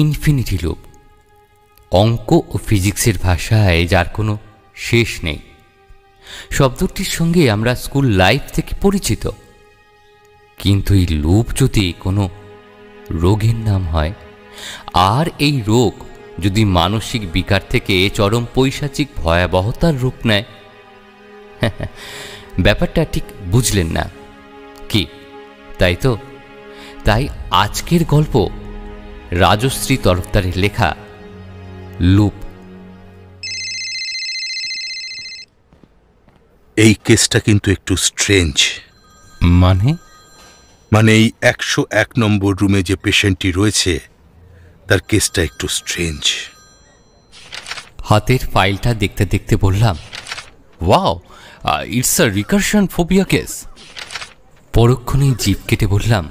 Infinity loop, অঙ্ক ও ফিজিক্সের ভাষায় যার কোনো শেষ নেই। শব্দটির সঙ্গে আমরা স্কুল লাইফ থেকে পরিচিত, কিন্তু এই লুপ যদি কোনো রোগের নাম হয়, আর এই রোগ যদি মানসিক বিকার থেকে চরম পৈশাচিক ভয়াবহতার রূপ নেয়, ব্যাপারটা ঠিক বুঝলেন না কি? তাই তো, তাই আজকের গল্প রাজশ্রী তরফদারের লেখা লুপ। এই কেসটা কিন্তু একটু স্ট্রেঞ্জ। মানে এই 101 নম্বর রুমে যে পেশেন্টটি রয়েছে তার কেসটা একটু স্ট্রেঞ্জ। হাতের ফাইলটা দেখতে দেখতে বললাম, wow, it's a recursion phobia case. পরক্ষণেই জিভ কেটে বললাম,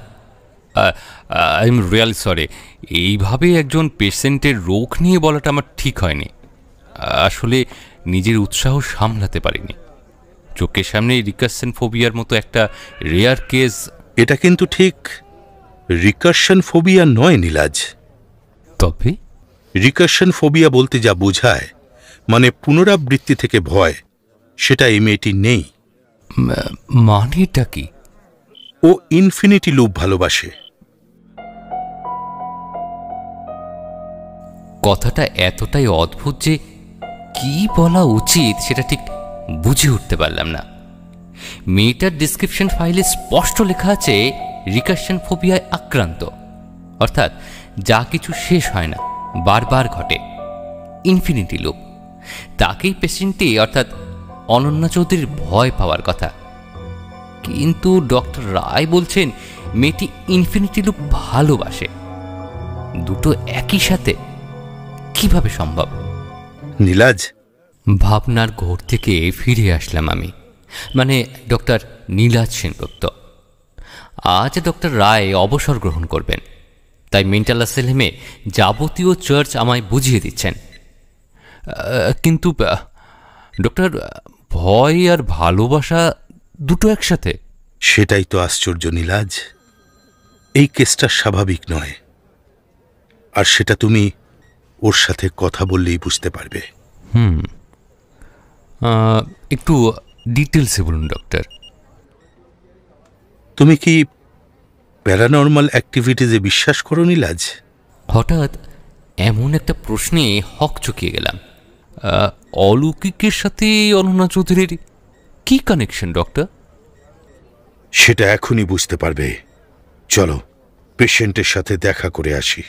আই এম রিয়েলি সরি, এইভাবে একজন পেশেন্টের রোগ নিয়ে বলাটা আমার ঠিক হয়নি। আসলে নিজের উৎসাহ সামলাতে পারিনি। চোখের সামনে রিকারশন ফোবিয়ার মতো একটা রেয়ার কেস। এটা কিন্তু ঠিক রিকারশন ফোবিয়া নয় নীলাজ। তবে রিকারশন ফোবিয়া বলতে যা বোঝায়, মানে পুনরাবৃত্তি থেকে ভয়, সেটা এই মেয়েটির নেই। মানেটা কি? ও ইনফিনিটি লুপ ভালোবাসে। কথাটা এতটাই অদ্ভুত যে কি বলা উচিত সেটা ঠিক বুঝে উঠতে পারলাম না। মেয়েটার ডিসক্রিপশন ফাইলে স্পষ্ট লেখা আছে রিকারশন ফোবিয়ায় আক্রান্ত, অর্থাৎ যা কিছু শেষ হয় না, বারবার ঘটে, ইনফিনিটি লুপ। তাকেই পেশেন্টটি অর্থাৎ অনন্যা চৌধুরীর ভয় পাওয়ার কথা, কিন্তু ডক্টর রায় বলছেন মেয়েটি ইনফিনিটি লুপ ভালোবাসে। দুটো একই সাথে কিভাবে সম্ভব? নীলাজ, ভাবনার ঘোর থেকে ফিরে আসলাম আমি, মানে ডক্টর নীলাজ সেনগুপ্ত। আজ ডক্টর রায় অবসর গ্রহণ করবেন, তাই মেন্টাল অ্যাসাইলামে যাবতীয় চার্জ আমায় বুঝিয়ে দিচ্ছেন। কিন্তু ডক্টর, ভয় আর ভালোবাসা দুটো একসাথে? সেটাই তো আশ্চর্য নীলাজ। এই কেসটা স্বাভাবিক নয়, আর সেটা তুমি ওর সাথে কথা বললেই বুঝতে পারবে। একটু ডিটেলসে বলুন ডক্টর। তুমি কি প্যারানর্মাল অ্যাক্টিভিটিজে বিশ্বাস করো নীলাজ? হঠাৎ এমন একটা প্রশ্নে হক চকিয়ে গেলাম। অলৌকিকের সাথে অনন্যা চৌধুরীর কি কানেকশন ডক্টর? সেটা এখনই বুঝতে পারবে। চলো পেশেন্টের সাথে দেখা করে আসি।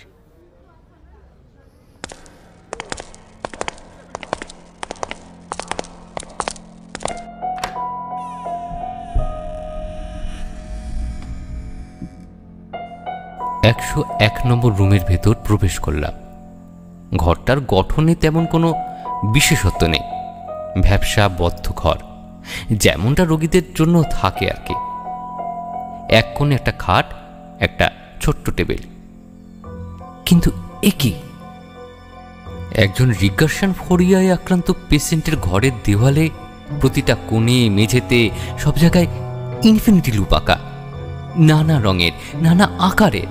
একশো 1 নম্বর রুমের ভেতর প্রবেশ করলাম। ঘরটার গঠনে তেমন কোনো বিশেষত্ব নেই, ভ্যাপসা বদ্ধ ঘর, যেমনটা রোগীদের জন্য থাকে আর কি। এক কোণে একটা খাট, একটা ছোট্ট টেবিল, কিন্তু এ কি? একজন রিকারশন ফোবিয়ায় আক্রান্ত পেশেন্টের ঘরের দেওয়ালে, প্রতিটা কোণে, মেঝেতে, সব জায়গায় ইনফিনিটি লুপ আঁকা, নানা রঙের, নানা আকারের।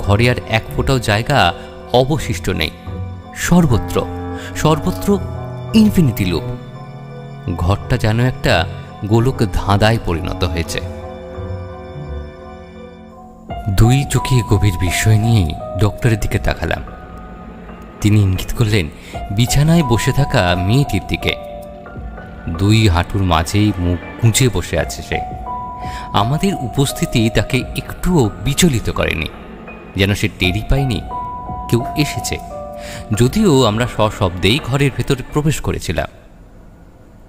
ঘরে আর এক ফোঁটাও জায়গা অবশিষ্ট নেই, সর্বত্র সর্বত্র ইনফিনিটি লুপ। ঘরটা যেন একটা গোলক ধাঁধায় পরিণত হয়েছে। দুই চোখে গভীর বিস্ময় নিয়ে ডক্টরের দিকে তাকালাম। তিনি ইঙ্গিত করলেন বিছানায় বসে থাকা মেয়েটির দিকে। দুই হাঁটুর মাঝেই মুখ গুঁজে বসে আছে সে। আমাদের উপস্থিতি তাকে একটুও বিচলিত করেনি, যেন সে টেরি পায়নি কেউ এসেছে, যদিও আমরা সশব্দেই ঘরের ভেতরে প্রবেশ করেছিলাম।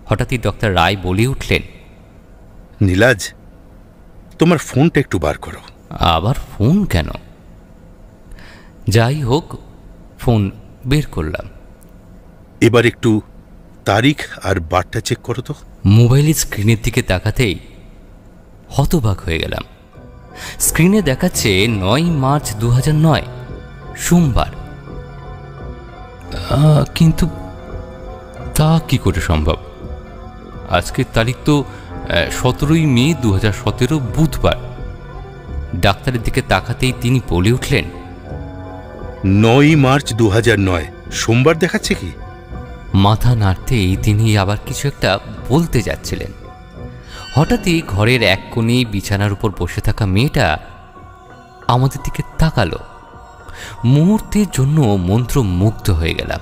হঠাৎই ডক্টর রায় বলে উঠলেন, নীলাজ, তোমার ফোনটা একটু বার করো। আবার ফোন কেন? যাই হোক, ফোন বের করলাম। এবার একটু তারিখ আর বারটা চেক করো তো। মোবাইলের স্ক্রিনের দিকে তাকাতেই হতবাক হয়ে গেলাম। স্ক্রিনে দেখাচ্ছে 9 মার্চ 2009, সোমবার। কিন্তু তা কি করে সম্ভব? আজকের তারিখ তো 17 মে 2017, বুধবার। ডাক্তারের দিকে তাকাতেই তিনি বলে উঠলেন, 9 মার্চ 2009 সোমবার দেখাচ্ছে কি? মাথা নাড়তেই তিনি আবার কিছু একটা বলতে যাচ্ছিলেন। হঠাৎই ঘরের এক কোণে বিছানার উপর বসে থাকা মেয়েটা আমাদের দিকে তাকালো। মুহূর্তের জন্য মন্ত্রমুগ্ধ হয়ে গেলাম।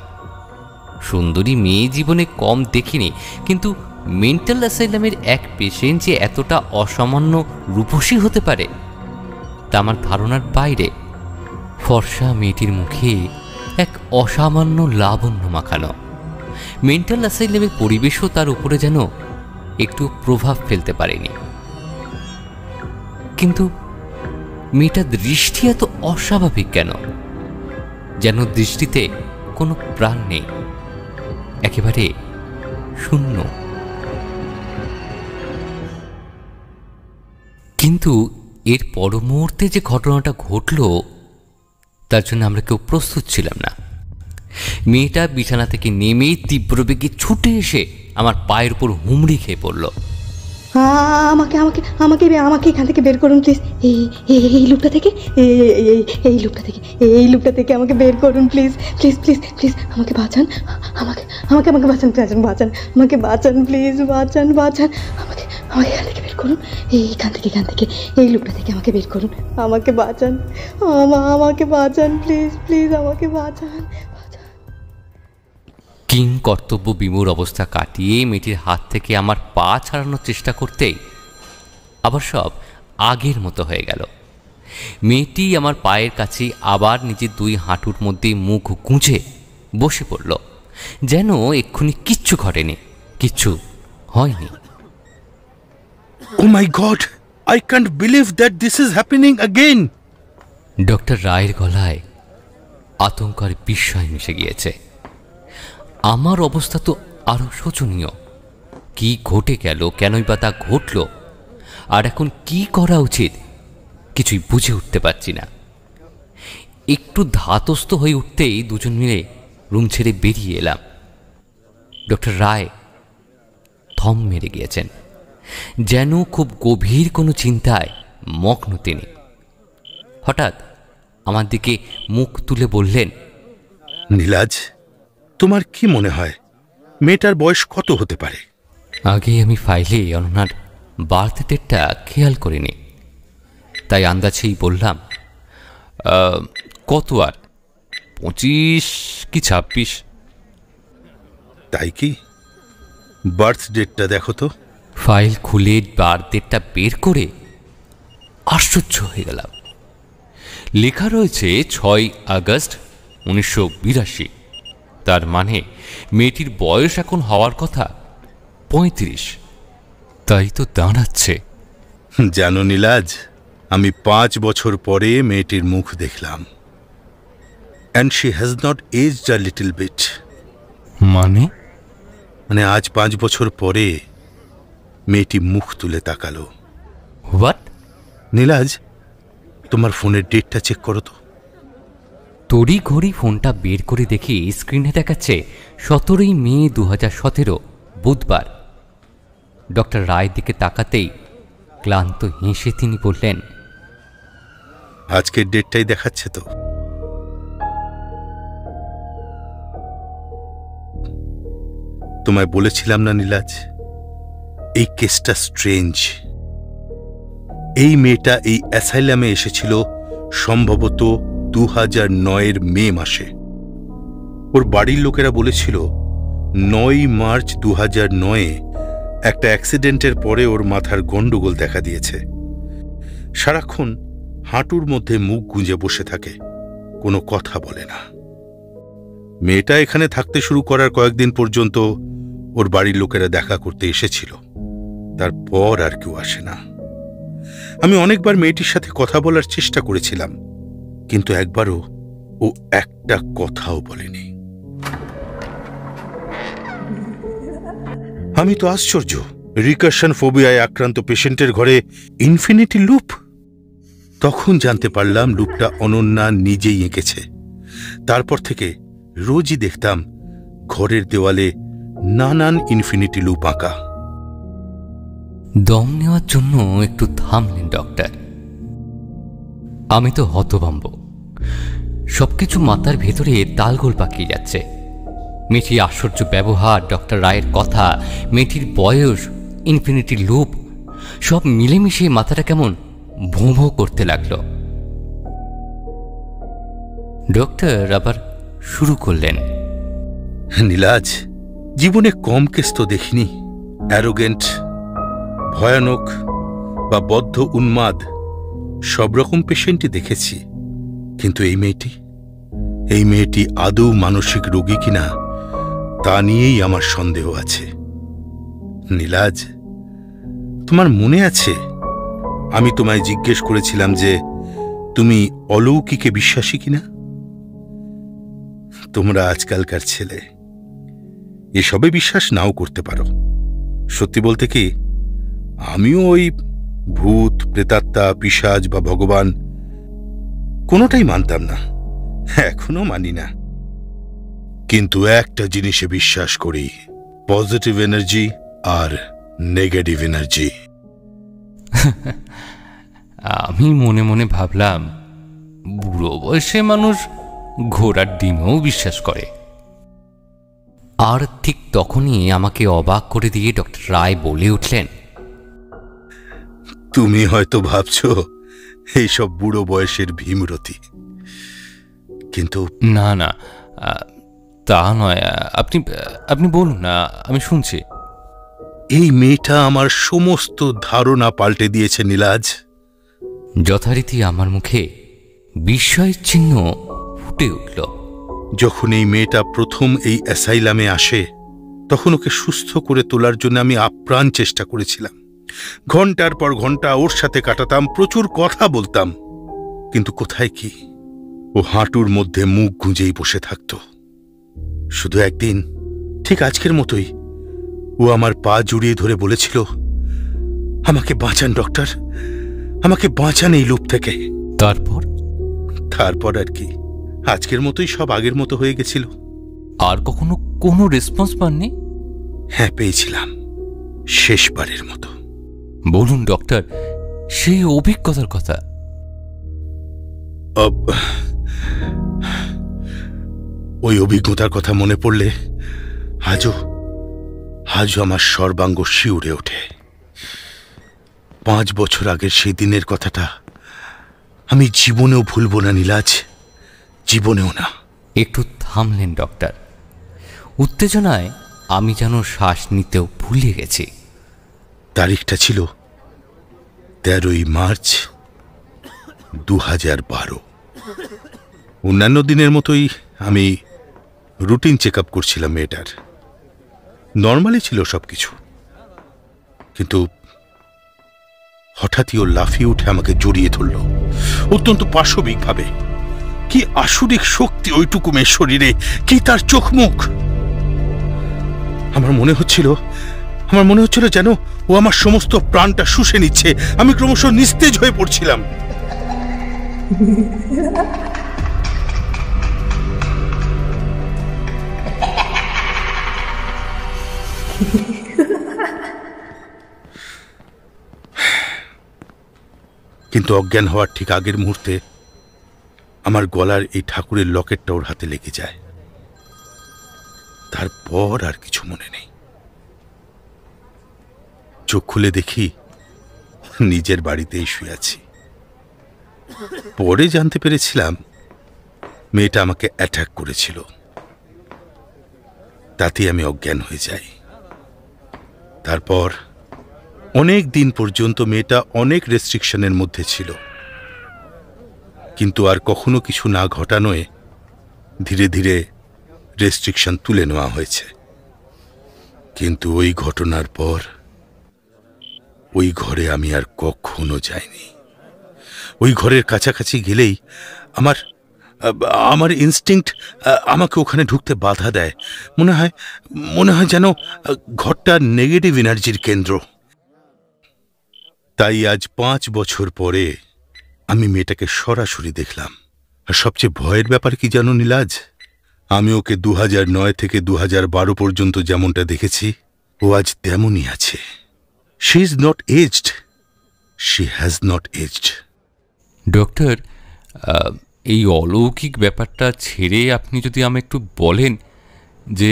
সুন্দরী মেয়ে জীবনে কম দেখিনি, কিন্তু মেন্টাল অ্যাসাইলামের এক পেশেন্ট যে এতটা অসামান্য রূপসী হতে পারে তা আমার ধারণার বাইরে। ফর্সা মেয়েটির মুখে এক অসামান্য লাবণ্য মাখানো। মেন্টাল অ্যাসাইলামের পরিবেশও তার উপরে যেন একটু প্রভাব ফেলতে পারেনি। কিন্তু মেয়েটার দৃষ্টি এত অস্বাভাবিক কেন? যেন দৃষ্টিতে কোনো প্রাণ নেই, একেবারে শূন্য। কিন্তু এর পর মুহূর্তে যে ঘটনাটা ঘটল তার জন্য আমরা কেউ প্রস্তুত ছিলাম না। মেয়েটা বিছানা থেকে নেমেই তীব্র বেগে ছুটে এসে আমার পায়ের উপর হুমড়ি খেয়ে পড়ল। আমাকে আমাকে আমাকে আমাকে এখান থেকে বের করুন প্লিজ। এই লুপটা থেকে, এই লুপটা থেকে, এই লুপটা থেকে আমাকে বের করুন প্লিজ, প্লিজ প্লিজ প্লিজ। আমাকে বাঁচান, আমাকে আমাকে আমাকে বাঁচান, বাঁচান বাঁচান, আমাকে বাঁচান প্লিজ, বাঁচান বাঁচান। আমাকে আমাকে এখান থেকে বের করুন, এইখান থেকে, এখান থেকে, এই লুপটা থেকে আমাকে বের করুন। আমাকে বাঁচান, আমাকে বাঁচান প্লিজ, প্লিজ আমাকে বাঁচান। কিং কর্তব্য বিমূঢ় অবস্থা কাটিয়ে মেয়েটির হাত থেকে আমার পা ছাড়ানোর চেষ্টা করতেই আবার সব আগের মতো হয়ে গেল। মেয়েটি আমার পায়ের কাছে আবার নিজের দুই হাঁটুর মধ্যে মুখ গুঁজে বসে পড়ল, যেন এক্ষুনি কিচ্ছু ঘটেনি, কিচ্ছু হয়নি। Oh my God! I can't believe that this is happening again! Doctor রায়ের গলায় আতঙ্ক আর বিস্ময় মিশে গিয়েছে। আমার অবস্থা তো আরো শোচনীয়। কি ঘটে গেল, কেনই বা তা ঘটল, আর এখন কি করা উচিত কিছুই বুঝে উঠতে পারছি না। একটু ধাতস্থ হয়ে উঠতেই দুজন মিলে রুম ছেড়ে বেরিয়ে এলাম। ডক্টর রায় থম মেরে গিয়েছেন, যেন খুব গভীর কোনো চিন্তায় মগ্ন তিনি। হঠাৎ আমার দিকে মুখ তুলে বললেন, নীলাজ, তোমার কি মনে হয় মেয়েটার বয়স কত হতে পারে? আগে আমি ফাইলে অননার বার্থ ডেটটা খেয়াল করিনি, তাই আন্দাজেই বললাম, কত আর 25 কি 26। তাই কি? বার্থ ডেটটা দেখো তো। ফাইল খুলে বার্থ ডেটটা বের করে আশ্চর্য হয়ে গেলাম। লেখা রয়েছে 6 আগস্ট 1982। তার মানে মেয়েটির বয়স এখন হওয়ার কথা 35। তাই তো দাঁড়াচ্ছে। জানো নীলাজ, আমি 5 বছর পরে মেয়েটির মুখ দেখলাম। And she has not aged a little bit. মানে আজ 5 বছর পরে মেয়েটি মুখ তুলে তাকালো। হোয়াট? নীলাজ, তোমার ফোনের ডেটটা চেক করো তো। তড়ি ঘড়ি ফোনটা বের করে দেখি স্ক্রিনে দেখাচ্ছে 17 মে 2017, বুধবার। ডক্টর রায়ের দিকে তাকাতেই ক্লান্ত হেসে তিনি বললেন, আজকের ডেটটাই দেখাচ্ছে তো। তোমায় বলেছিলাম না নীলাজ, এই কেসটা স্ট্রেঞ্জ। এই মেয়েটা এই অ্যাসাইলামে এসেছিল সম্ভবত 2009 মে মাসে। ওর বাড়ির লোকেরা বলেছিল 9 মার্চ 2009 একটা অ্যাক্সিডেন্টের পরে ওর মাথার গন্ডগোল দেখা দিয়েছে। সারাক্ষণ হাঁটুর মধ্যে মুখ গুঁজে বসে থাকে, কোনো কথা বলে না। মেয়েটা এখানে থাকতে শুরু করার কয়েকদিন পর্যন্ত ওর বাড়ির লোকেরা দেখা করতে এসেছিল, তারপর আর কেউ আসে না। আমি অনেকবার মেয়েটির সাথে কথা বলার চেষ্টা করেছিলাম, কিন্তু একবারও ও একটা কথাও বলেনি। আমি তো আশ্চর্য, রিকারশন ফোবিয়ায় আক্রান্ত পেশেন্টের ঘরে ইনফিনিটি লুপ। তখন জানতে পারলাম লুপটা অনন্যা নিজেই এঁকেছে। তারপর থেকে রোজই দেখতাম ঘরের দেওয়ালে নানান ইনফিনিটি লুপ আঁকা। দম নেওয়ার জন্য একটু থামলেন ডক্টর। আমি তো হতভম্ব। সবকিছু মাথার ভেতরে তালগোল পাকিয়ে যাচ্ছে। মেয়েটির আশ্চর্য ব্যবহার, ডক্টর রায়ের কথা, মেয়েটির বয়স, ইনফিনিটি লুপ, সব মিলেমিশে মাথাটা কেমন ভোঁ ভোঁ করতে লাগলো। ডক্টর আবার শুরু করলেন, নীলাজ, জীবনে কম কেস তো দেখিনি। অ্যারোগেন্ট, ভয়ানক বা বদ্ধ উন্মাদ সব রকম পেশেন্টই দেখেছি, কিন্তু এই মেয়েটি আদৌ মানসিক রোগী কিনা তা নিয়েই আমার সন্দেহ আছে। নীলাজ, তোমার মনে আছে আমি তোমায় জিজ্ঞেস করেছিলাম যে তুমি অলৌকিকে বিশ্বাসী কিনা? তোমরা আজকালকার ছেলে এসবে বিশ্বাস নাও করতে পারো। সত্যি বলতে কি, আমিও ওই ভূত, প্রেতাত্মা, পিশাচ বা ভগবান কোনোটাই মানতাম না, এখনো মানি না। কিন্তু একটা জিনিসে বিশ্বাস করি, পজিটিভ এনার্জি আর নেগেটিভ এনার্জি। আমি মনে মনে ভাবলাম, বুড়ো বয়সে মানুষ ঘোড়ার ডিমেও বিশ্বাস করে। আর ঠিক তখনই আমাকে অবাক করে দিয়ে ডক্টর রায় বলে উঠলেন, তুমি হয়তো ভাবছো এইসব বুড়ো বয়সের ভীমরতি, কিন্তু না না, তা নয়। আপনি বলুন না, আমি শুনছি। এই মেয়েটা আমার সমস্ত ধারণা পাল্টে দিয়েছে নীলাজ। যথারীতি আমার মুখে বিস্ময়ের চিহ্ন ফুটে উঠল। যখন এই মেয়েটা প্রথম এই অ্যাসাইলামে আসে, তখন ওকে সুস্থ করে তোলার জন্য আমি আপ্রাণ চেষ্টা করেছিলাম। ঘন্টার পর ঘন্টা ওর সাথে কাটাতাম, প্রচুর কথা বলতাম, কিন্তু কোথায় কি, ও হাঁটুর মধ্যে মুখ গুঁজেই বসে থাকত। শুধু একদিন, ঠিক আজকের মতোই, ও আমার পা জড়িয়ে ধরে বলেছিল, আমাকে বাঁচান ডক্টর, আমাকে বাঁচান এই লুপ থেকে। তারপর আর কি, আজকের মতোই সব আগের মতো হয়ে গেছিল। আর কখনো কোনো রেসপন্স পাননি? হ্যাঁ, পেয়েছিলাম, শেষবারের মতো। বলুন ডক্টর, সেই অভিজ্ঞতার কথা। ওই অভিজ্ঞতার কথা মনে পড়লে আজও আমার সর্বাঙ্গ শিউরে ওঠে। 5 বছর আগের সেই দিনের কথাটা আমি জীবনেও ভুলব না নীলাজ, জীবনেও না। একটু থামলেন ডক্টর। উত্তেজনায় আমি যেন শ্বাস নিতেও ভুলে গেছি। তারিখটা ছিল 13ই মার্চ 2012। অন্যান্য দিনের মতোই আমি রুটিন চেক আপ করছিলাম মেয়েটার। নর্মালি ছিল সবকিছু, কিন্তু হঠাৎই ও লাফিয়ে উঠে আমাকে জড়িয়ে ধরল, অত্যন্ত পাশবিকভাবে। কি আসুরিক শক্তি ওইটুকু মেয়ের শরীরে, কি তার চোখ মুখ! আমার মনে হচ্ছিল যেন ও আমার সমস্ত প্রাণটা শুষে নিচ্ছে। আমি ক্রমশ নিস্তেজ হয়ে পড়ছিলাম। কিন্তু অজ্ঞান হওয়ার ঠিক আগের মুহূর্তে আমার গলার এই ঠাকুরের লকেটটা ওর হাতে লেগে যায়। তারপর আর কিছু মনে নেই। চোখ খুলে দেখি নিজের বাড়িতেই শুয়ে আছি। পরে জানতে পেরেছিলাম মেয়েটা আমাকে অ্যাটাক করেছিল, তাতেই আমি অজ্ঞান হয়ে যাই। তারপর অনেক দিন পর্যন্ত মেয়েটা অনেক রেস্ট্রিকশনের মধ্যে ছিল, কিন্তু আর কখনো কিছু না ঘটানোয় ধীরে ধীরে রেস্ট্রিকশন তুলে নেওয়া হয়েছে। কিন্তু ওই ঘটনার পর ওই ঘরে আমি আর কখনো যাইনি। ওই ঘরের কাছাকাছি গেলেই আমার ইনস্টিংক্ট আমাকে ওখানে ঢুকতে বাধা দেয়। মনে হয় যেন ঘরটা নেগেটিভ এনার্জির কেন্দ্র। তাই আজ 5 বছর পরে আমি মেয়েটাকে সরাসরি দেখলাম। আর সবচেয়ে ভয়ের ব্যাপার কি জানো নীলাজ, আমি ওকে 2009 থেকে 2012 পর্যন্ত যেমনটা দেখেছি, ও আজ তেমনই আছে। She is not aged, she has not aged. Doctor, এই অলৌকিক ব্যাপারটা ছেড়ে আপনি যদি আমায় একটু বলেন যে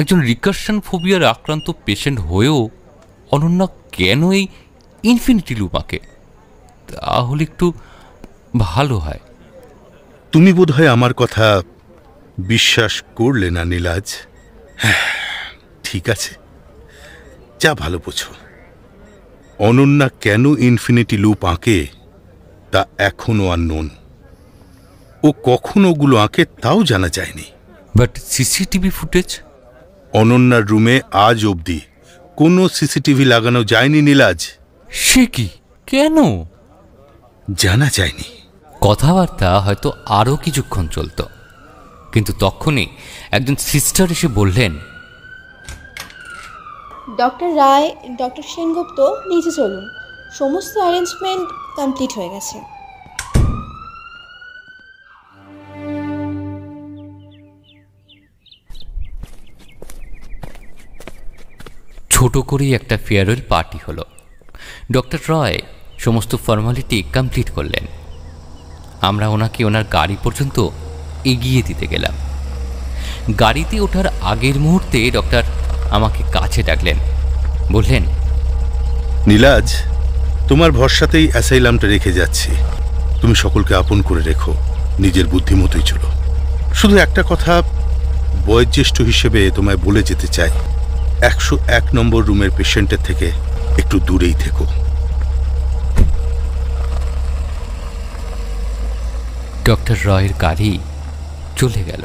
একজন রিকারশন ফোবিয়ার আক্রান্ত পেশেন্ট হয়েও অনন্যা কেন এই ইনফিনিটি লুপ আঁকে, তাহলে একটু ভালো হয়। তুমি বোধহয় আমার কথা বিশ্বাস করলে না নীলাজ। ঠিক আছে, যা ভালো বোঝো। অনন্যা কেন ইনফিনিটি লুপ আঁকে তা এখনো আননোন। ও কখন ওগুলো আঁকে তাও জানা যায়নি। But CCTV footage? অনন্যার রুমে আজ অবধি কোনো সিসিটিভি লাগানো যায়নি নীলাজ। সে কি, কেন? জানা যায়নি। কথাবার্তা হয়তো আরও কিছুক্ষণ চলত, কিন্তু তখনই একজন সিস্টার এসে বললেন, ডক্টর রায়, ডক্টর সেনগুপ্ত, নিচে চলুন, সমস্ত অ্যারেঞ্জমেন্ট কমপ্লিট হয়ে গেছে। ছোট করেই একটা ফেয়ারওয়েল পার্টি হলো। ডক্টর রয় সমস্ত ফর্মালিটি কমপ্লিট করলেন। আমরা ওনাকে ওনার গাড়ি পর্যন্ত এগিয়ে দিতে গেলাম। গাড়িতে ওঠার আগের মুহূর্তে ডক্টর আমাকে কাছে ডাকলেন, বললেন, নীলাজ, তোমার ভরসাতেই অ্যাসাইলামটা রেখে যাচ্ছি। তুমি সকলকে আপন করে রেখো, নিজের বুদ্ধিমতোই চলো। শুধু একটা কথা বয়োজ্যেষ্ঠ হিসেবে তোমায় বলে যেতে চাই, 101 নম্বর রুমের পেশেন্টের থেকে একটু দূরেই থেকো। ডক্টর রয়ের গাড়ি চলে গেল।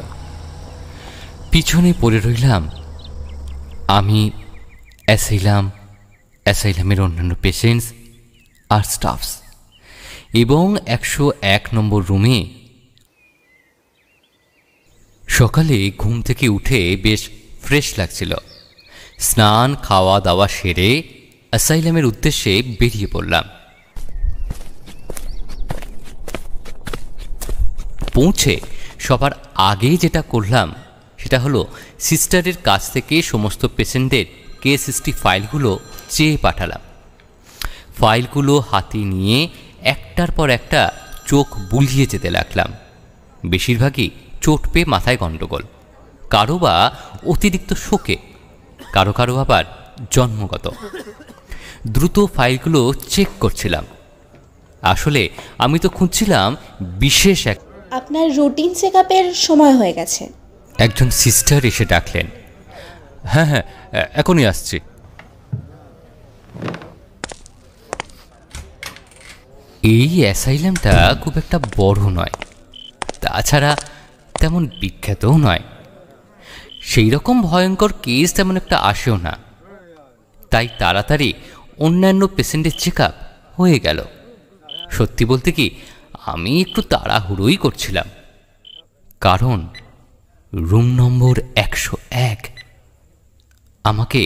পিছনে পড়ে রইলাম আমি, অ্যাসাইলামের অন্যান্য পেশেন্টস আর স্টাফস, এবং 101 নম্বর রুমে। সকালে ঘুম থেকে উঠে বেশ ফ্রেশ লাগছিল। স্নান খাওয়া দাওয়া সেরে অ্যাসাইলামের উদ্দেশ্যে বেরিয়ে পড়লাম। পৌঁছে সবার আগে যেটা করলাম সেটা হলো সিস্টারের কাছ থেকে সমস্ত পেশেন্টদের কেস হিস্ট্রি ফাইলগুলো চেয়ে পাঠালাম। ফাইলগুলো হাতে নিয়ে একটার পর একটা চোখ বুলিয়ে যেতে লাগলাম। বেশিরভাগই চোট পেয়ে মাথায় গণ্ডগোল, কারো বা অতিরিক্ত শোকে, কারো কারো আবার জন্মগত। দ্রুত ফাইলগুলো চেক করছিলাম। আসলে আমি তো খুঁজছিলাম বিশেষ এক। আপনার রুটিন চেকআপের সময় হয়ে গেছে। একজন সিস্টার এসে ডাকলেন। হ্যাঁ হ্যাঁ, এখনই আসছি। এই অ্যাসাইলামটা খুব একটা বড় নয়, তাছাড়া তেমন বিখ্যাতও নয়। সেই রকম ভয়ঙ্কর কেস তেমন একটা আসেও না, তাই তাড়াতাড়ি অন্যান্য পেশেন্টের চেক আপ হয়ে গেল। সত্যি বলতে কি, আমি একটু তাড়াহুড়োই করছিলাম, কারণ রুম নম্বর 101 আমাকে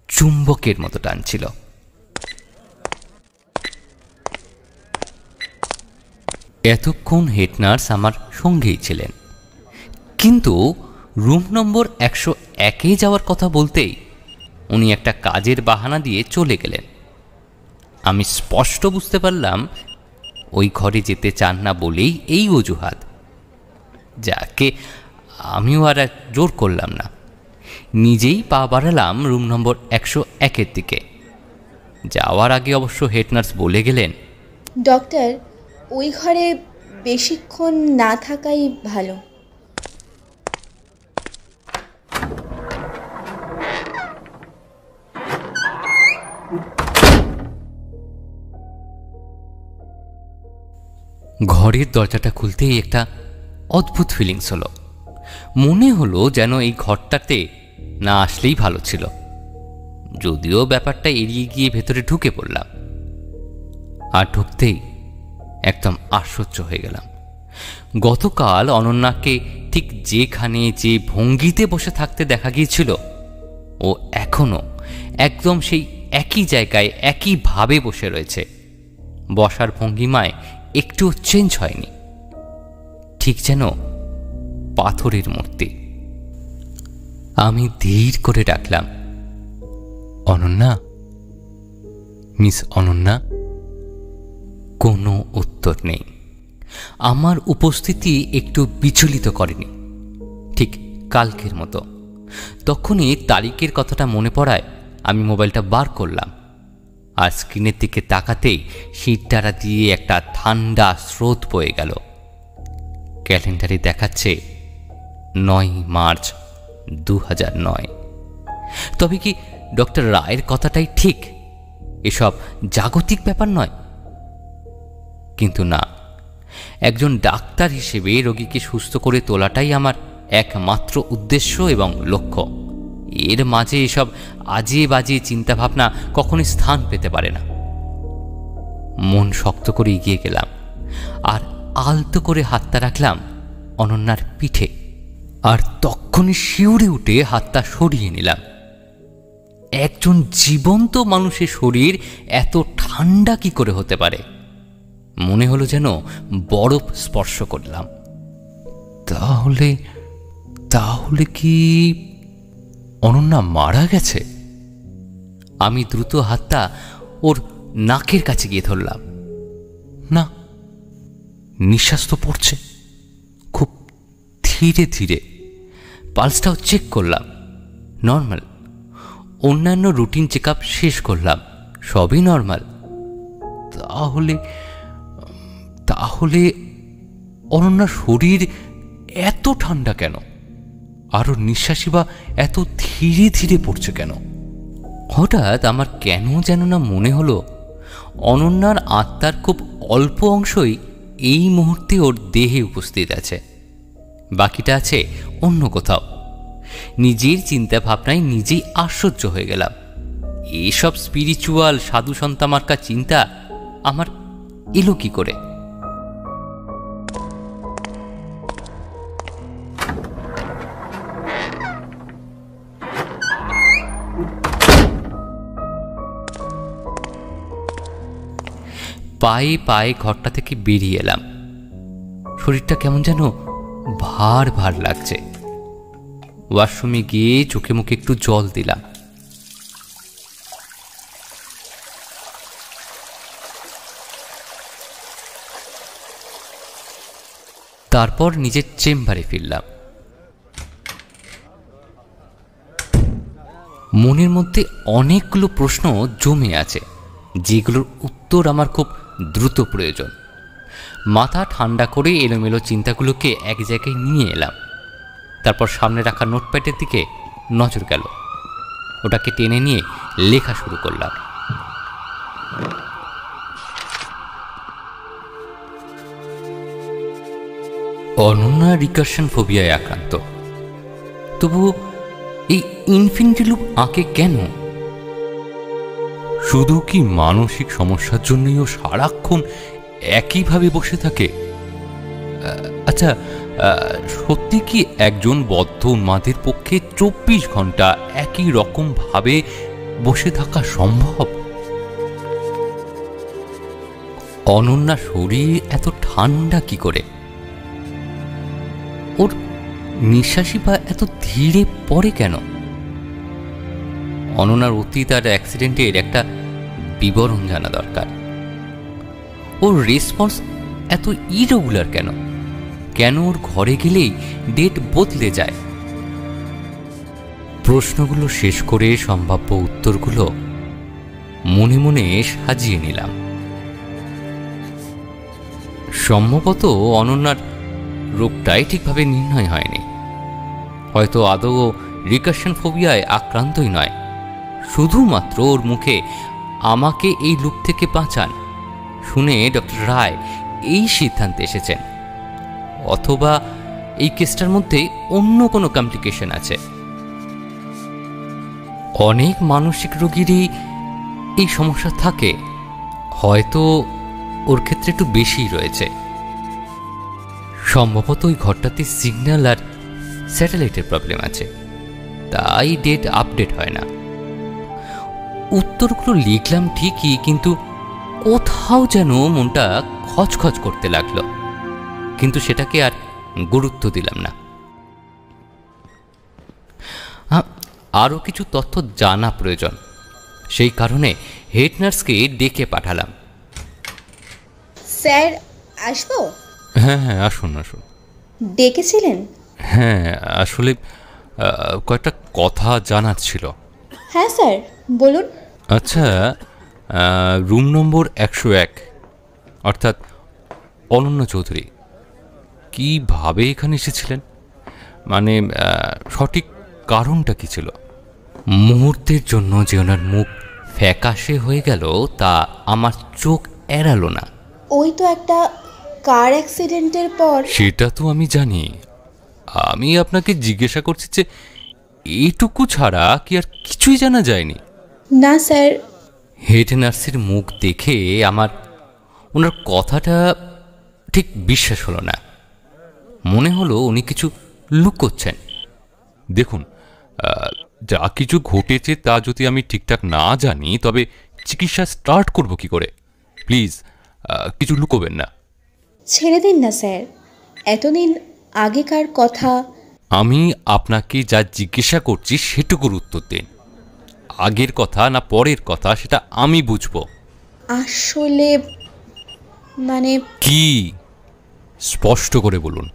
চুম্বকের মতো টানছিল। এতক্ষণ হেড নার্স আমার সঙ্গেই ছিলেন, কিন্তু রুম নম্বর 101-এ যাওয়ার কথা বলতেই উনি একটা কাজের বাহানা দিয়ে চলে গেলেন। আমি স্পষ্ট বুঝতে পারলাম ওই ঘরে যেতে চান না বলেই এই অজুহাত। যাকে আমিও আর জোর করলাম না, নিজেই পা বাড়ালাম রুম নম্বর 101-এর দিকে। যাওয়ার আগে অবশ্য হেড নার্স বলে গেলেন, ডক্টর, ওই ঘরে বেশিক্ষণ না থাকাই ভালো। ঘরের দরজাটা খুলতেই একটা অদ্ভুত ফিলিংস হলো। মনে হলো যেন এই ঘরটাতে না আসলেই ভালো ছিল। যদিও ব্যাপারটা এড়িয়ে গিয়ে ভেতরে ঢুকে পড়লাম, আর ঢুকতেই একদম আশ্চর্য হয়ে গেলাম। গতকাল অনন্যাকে ঠিক যেখানে যে ভঙ্গিতে বসে থাকতে দেখা গিয়েছিল, ও এখনো একদম সেই একই জায়গায় একইভাবে বসে রয়েছে। বসার ভঙ্গিমায় একটু চেঞ্জ হয়নি, ঠিক যেন পাথরের মূর্তি। আমি ধীর করে ডাকলাম, অনন্যা, মিস অনন্যা। কোনো উত্তর নেই। আমার উপস্থিতি একটু বিচলিত করেনি, ঠিক কালকের মতো। তখনই তারিখের কথাটা মনে পড়ায় আমি মোবাইলটা বার করলাম, আর স্ক্রিনের দিকে তাকাতেই শীতটারা দিয়ে একটা ঠান্ডা স্রোত বয়ে গেল। ক্যালেন্ডারে দেখাচ্ছে 9 মার্চ 2009। তবে কি ডক্টর রায়ের কথাটাই ঠিক? এসব জাগতিক ব্যাপার নয়? কিন্তু না, একজন ডাক্তার হিসেবে রোগীকে সুস্থ করে তোলাটাই আমার একমাত্র উদ্দেশ্য এবং লক্ষ্য। এর মাঝে এসব আজে বাজে চিন্তাভাবনা কখনোই স্থান পেতে পারে না। মন শক্ত করে এগিয়ে গেলাম আর আলতো করে হাতটা রাখলাম অনন্যার পিঠে, আর তখনই শিউরে উঠে হাতটা সরিয়ে নিলাম। একজন জীবন্ত মানুষের শরীর এত ঠান্ডা কি করে হতে পারে? মনে হলো যেন বরফ স্পর্শ করলাম। তাহলে তাহলে কি অনন্যা মারা গেছে? আমি দ্রুত হাতটা ওর নাকের কাছে গিয়ে ধরলাম। না, নিঃশ্বাস তো পড়ছে খুব ধীরে ধীরে। পালসটাও চেক করলাম, নর্মাল। অন্যান্য রুটিন চেক আপ শেষ করলাম, সবই নর্মাল। তাহলে তাহলে অনন্যার শরীর এত ঠান্ডা কেন? আরও নিঃশ্বাসই বা এত ধীরে ধীরে পড়ছে কেন? হঠাৎ আমার কেন যেন না মনে হলো অনন্যার আত্মার খুব অল্প অংশই এই মুহূর্তে ওর দেহে উপস্থিত আছে, বাকিটা আছে অন্য কোথাও। নিজের চিন্তা ভাবনায় নিজেই আশ্চর্য হয়ে গেলাম। এসব স্পিরিচুয়াল সাধু সন্তা মার্কা চিন্তা আমার এলো কি করে? পায়ে পায়ে ঘরটা থেকে বেরিয়ে এলাম। শরীরটা কেমন যেন ভার ভার লাগছে। ওয়াশরুমে গিয়ে চোখে মুখে একটু জল দিলাম। তারপর নিজের চেম্বারে ফিরলাম। মনের মধ্যে অনেকগুলো প্রশ্ন জমে আছে, যেগুলোর উত্তর আমার খুব দ্রুত প্রয়োজন। মাথা ঠান্ডা করে এলোমেলো চিন্তাগুলোকে এক জায়গায় নিয়ে এলাম। তারপর সামনে রাখা নোটপ্যাডের দিকে নজর গেল। ওটাকে টেনে নিয়ে লেখা শুরু করলাম। অনন্যা রিকারশন ফোবিয়ায় আক্রান্ত, তবু এই ইনফিনিটি লুপ আঁকে কেন? শুধু কি মানসিক সমস্যার জন্যই ও সারাক্ষণ একইভাবে বসে থাকে? আচ্ছা, সত্যি কি একজন বদ্ধ উন্মাদের পক্ষে 24 ঘন্টা একই রকম ভাবে বসে থাকা সম্ভব? অনন্যা শরীর এত ঠান্ডা কি করে? ওর নিঃশ্বাসই বা এত ধীরে পড়ে কেন? অনন্যার অতীত আর অ্যাক্সিডেন্টের একটা বিবরণ জানা দরকার। ওর রেসপন্স এত ইরেগুলার কেন? কেন ওর ঘরে গেলেই ডেট বদলে যায়? প্রশ্নগুলো শেষ করে সম্ভাব্য উত্তরগুলো মনে মনে সাজিয়ে নিলাম। সম্ভবত অনন্যার রোগটাই ঠিকভাবে নির্ণয় হয়নি। হয়তো আদৌ রিকারশন ফোবিয়ায় আক্রান্তই নয়, শুধুমাত্র ওর মুখে আমাকে এই লুপ থেকে বাঁচান শুনে ডক্টর রায় এই সিদ্ধান্তে এসেছেন। অথবা এই কেসটার মধ্যে অন্য কোনো কমপ্লিকেশন আছে। অনেক মানসিক রোগীরই এই সমস্যা থাকে, হয়তো ওর ক্ষেত্রে একটু বেশিই রয়েছে। সম্ভবত ওই ঘরটাতে সিগন্যাল আর স্যাটেলাইটের প্রবলেম আছে, তাই ডেট আপডেট হয় না। উত্তরগুলো লিখলাম ঠিকই, কিন্তু কোথাও যেন মনটা খচখচ করতে লাগলো, কিন্তু সেটাকে আর গুরুত্ব দিলাম না। আরও কিছু তথ্য জানা প্রয়োজন, সেই কারণে হেড নার্সকে ডেকে পাঠালাম। স্যার আসবো? হ্যাঁ হ্যাঁ, আসুন আসুন। ডেকেছিলেন? হ্যাঁ, আসলে কয়েকটা কথা জানার ছিল। হ্যাঁ স্যার, বলুন। আচ্ছা, রুম নম্বর 101, অর্থাৎ অনন্য চৌধুরী কীভাবে এখানে এসেছিলেন? মানে সঠিক কারণটা কী ছিল? মুহূর্তের জন্য যে ওনার মুখ ফ্যাকাশে হয়ে গেল তা আমার চোখ এড়ালো না। ওই তো একটা কার অ্যাক্সিডেন্টের পর। সেটা তো আমি জানি। আমি আপনাকে জিজ্ঞাসা করছি যে এইটুকু ছাড়া কি আর কিছুই জানা যায়নি? না স্যার। হেড নার্সের মুখ দেখে আমার ওনার কথাটা ঠিক বিশ্বাস হলো না। মনে হলো উনি কিছু লুকোচ্ছেন। দেখুন, যা কিছু ঘটেছে তা যদি আমি ঠিকঠাক না জানি তবে চিকিৎসা স্টার্ট করব কি করে? প্লিজ কিছু লুকোবেন না। ছেড়ে দিন না স্যার, এতদিন আগেকার কথা। আমি আপনাকে যা জিজ্ঞাসা করছি সেটুকুর উত্তর দিন। আগের কথা না পরের কথা সেটা আমি বুঝবো। আসলে মানে কি? স্পষ্ট করে বলুন।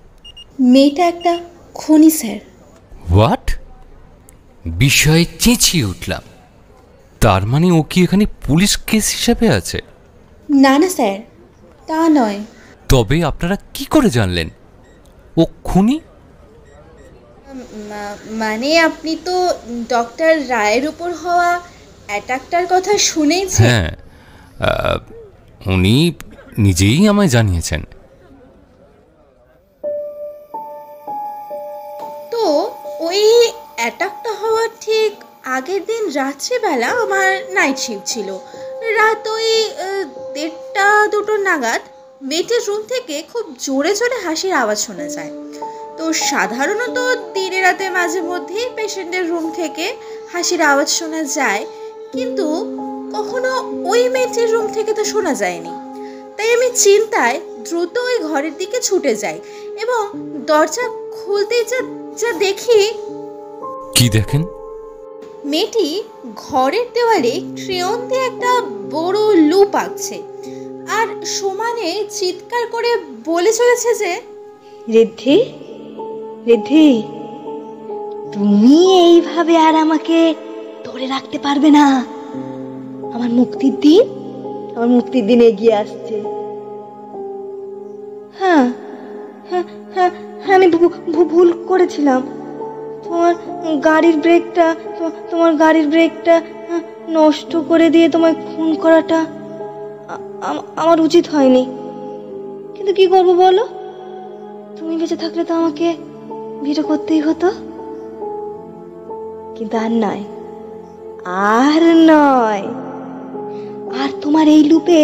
মেয়েটা একটা খুনি স্যার। হোয়াট? বিষয়ে চেঁচিয়ে উঠলাম। তার মানে ও কি এখানে পুলিশ কেস হিসাবে আছে? না না স্যার, তা নয়। তবে আপনারা কি করে জানলেন ও খুনি? মানে আপনি তো ডক্টর রায়ের উপর হওয়া অ্যাটাকটার কথা শুনেছেন। হ্যাঁ, উনি নিজেই আমায় জানিয়েছেন। তো ওই অ্যাটাকটা হওয়ার ঠিক আগের দিন রাত্রিবেলা আমার নাইট শিফট ছিল। রাত ওই 1:30-2 নাগাদ মেয়েটির রুম থেকে খুব জোরে জোরে হাসির আওয়াজ শোনা যায়। তো সাধারণত দিনে রাতে মাঝে মধ্যেই পেশেন্টের রুম থেকে হাসির আওয়াজ শোনা যায়, কিন্তু কখনো ওই মেয়েটির রুম থেকে তো শোনা যায়নি। তাই আমি চিন্তায় দ্রুত ওই ঘরের দিকে ছুটে যাই এবং দরজা খুলতেই যা দেখি। কি দেখেন? মেয়েটি ঘরের দেওয়ালে ক্রেয়ন দিয়ে একটা বড় লুপ আঁকছে আর সমানে চিৎকার করে বলে চলেছে যে, ঋদ্ধি, ঋদ্ধি, তুমি এইভাবে আর আমাকে ধরে রাখতে পারবে না। আমার মুক্তির দিন এগিয়ে আসছে। হ্যাঁ হ্যাঁ হ্যাঁ হ্যাঁ, আমি ভুল করেছিলাম। তোমার গাড়ির ব্রেকটা নষ্ট করে দিয়ে তোমায় খুন করাটা আমার উচিত হয়নি। কিন্তু কি করবো বলো? তুমি বেঁচে থাকলে তো আমাকে ভিড় করতেই হতো। কিন্তু আর নয়, আর তোমার এই লুপে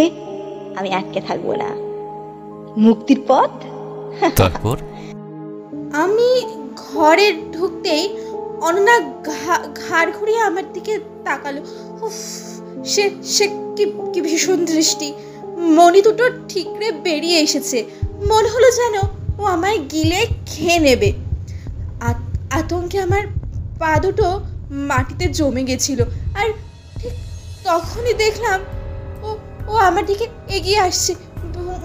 আমি আটকে থাকবো না। মুক্তির পথ। তারপর আমি ঘরে ঢুকতেই অনন্যা ঘাড় ঘুরিয়ে আমার দিকে তাকালো। উফ, সে কি ভীষণ দৃষ্টি। মণি দুটো ঠিকরে বেরিয়ে এসেছে। মনে হলো যেন ও আমায় গিলে খেয়ে নেবে। আতঙ্কে আমার পা দুটো মাটিতে জমে গেছিল। আর ঠিক তখনই দেখলাম ও আমার দিকে এগিয়ে আসছে।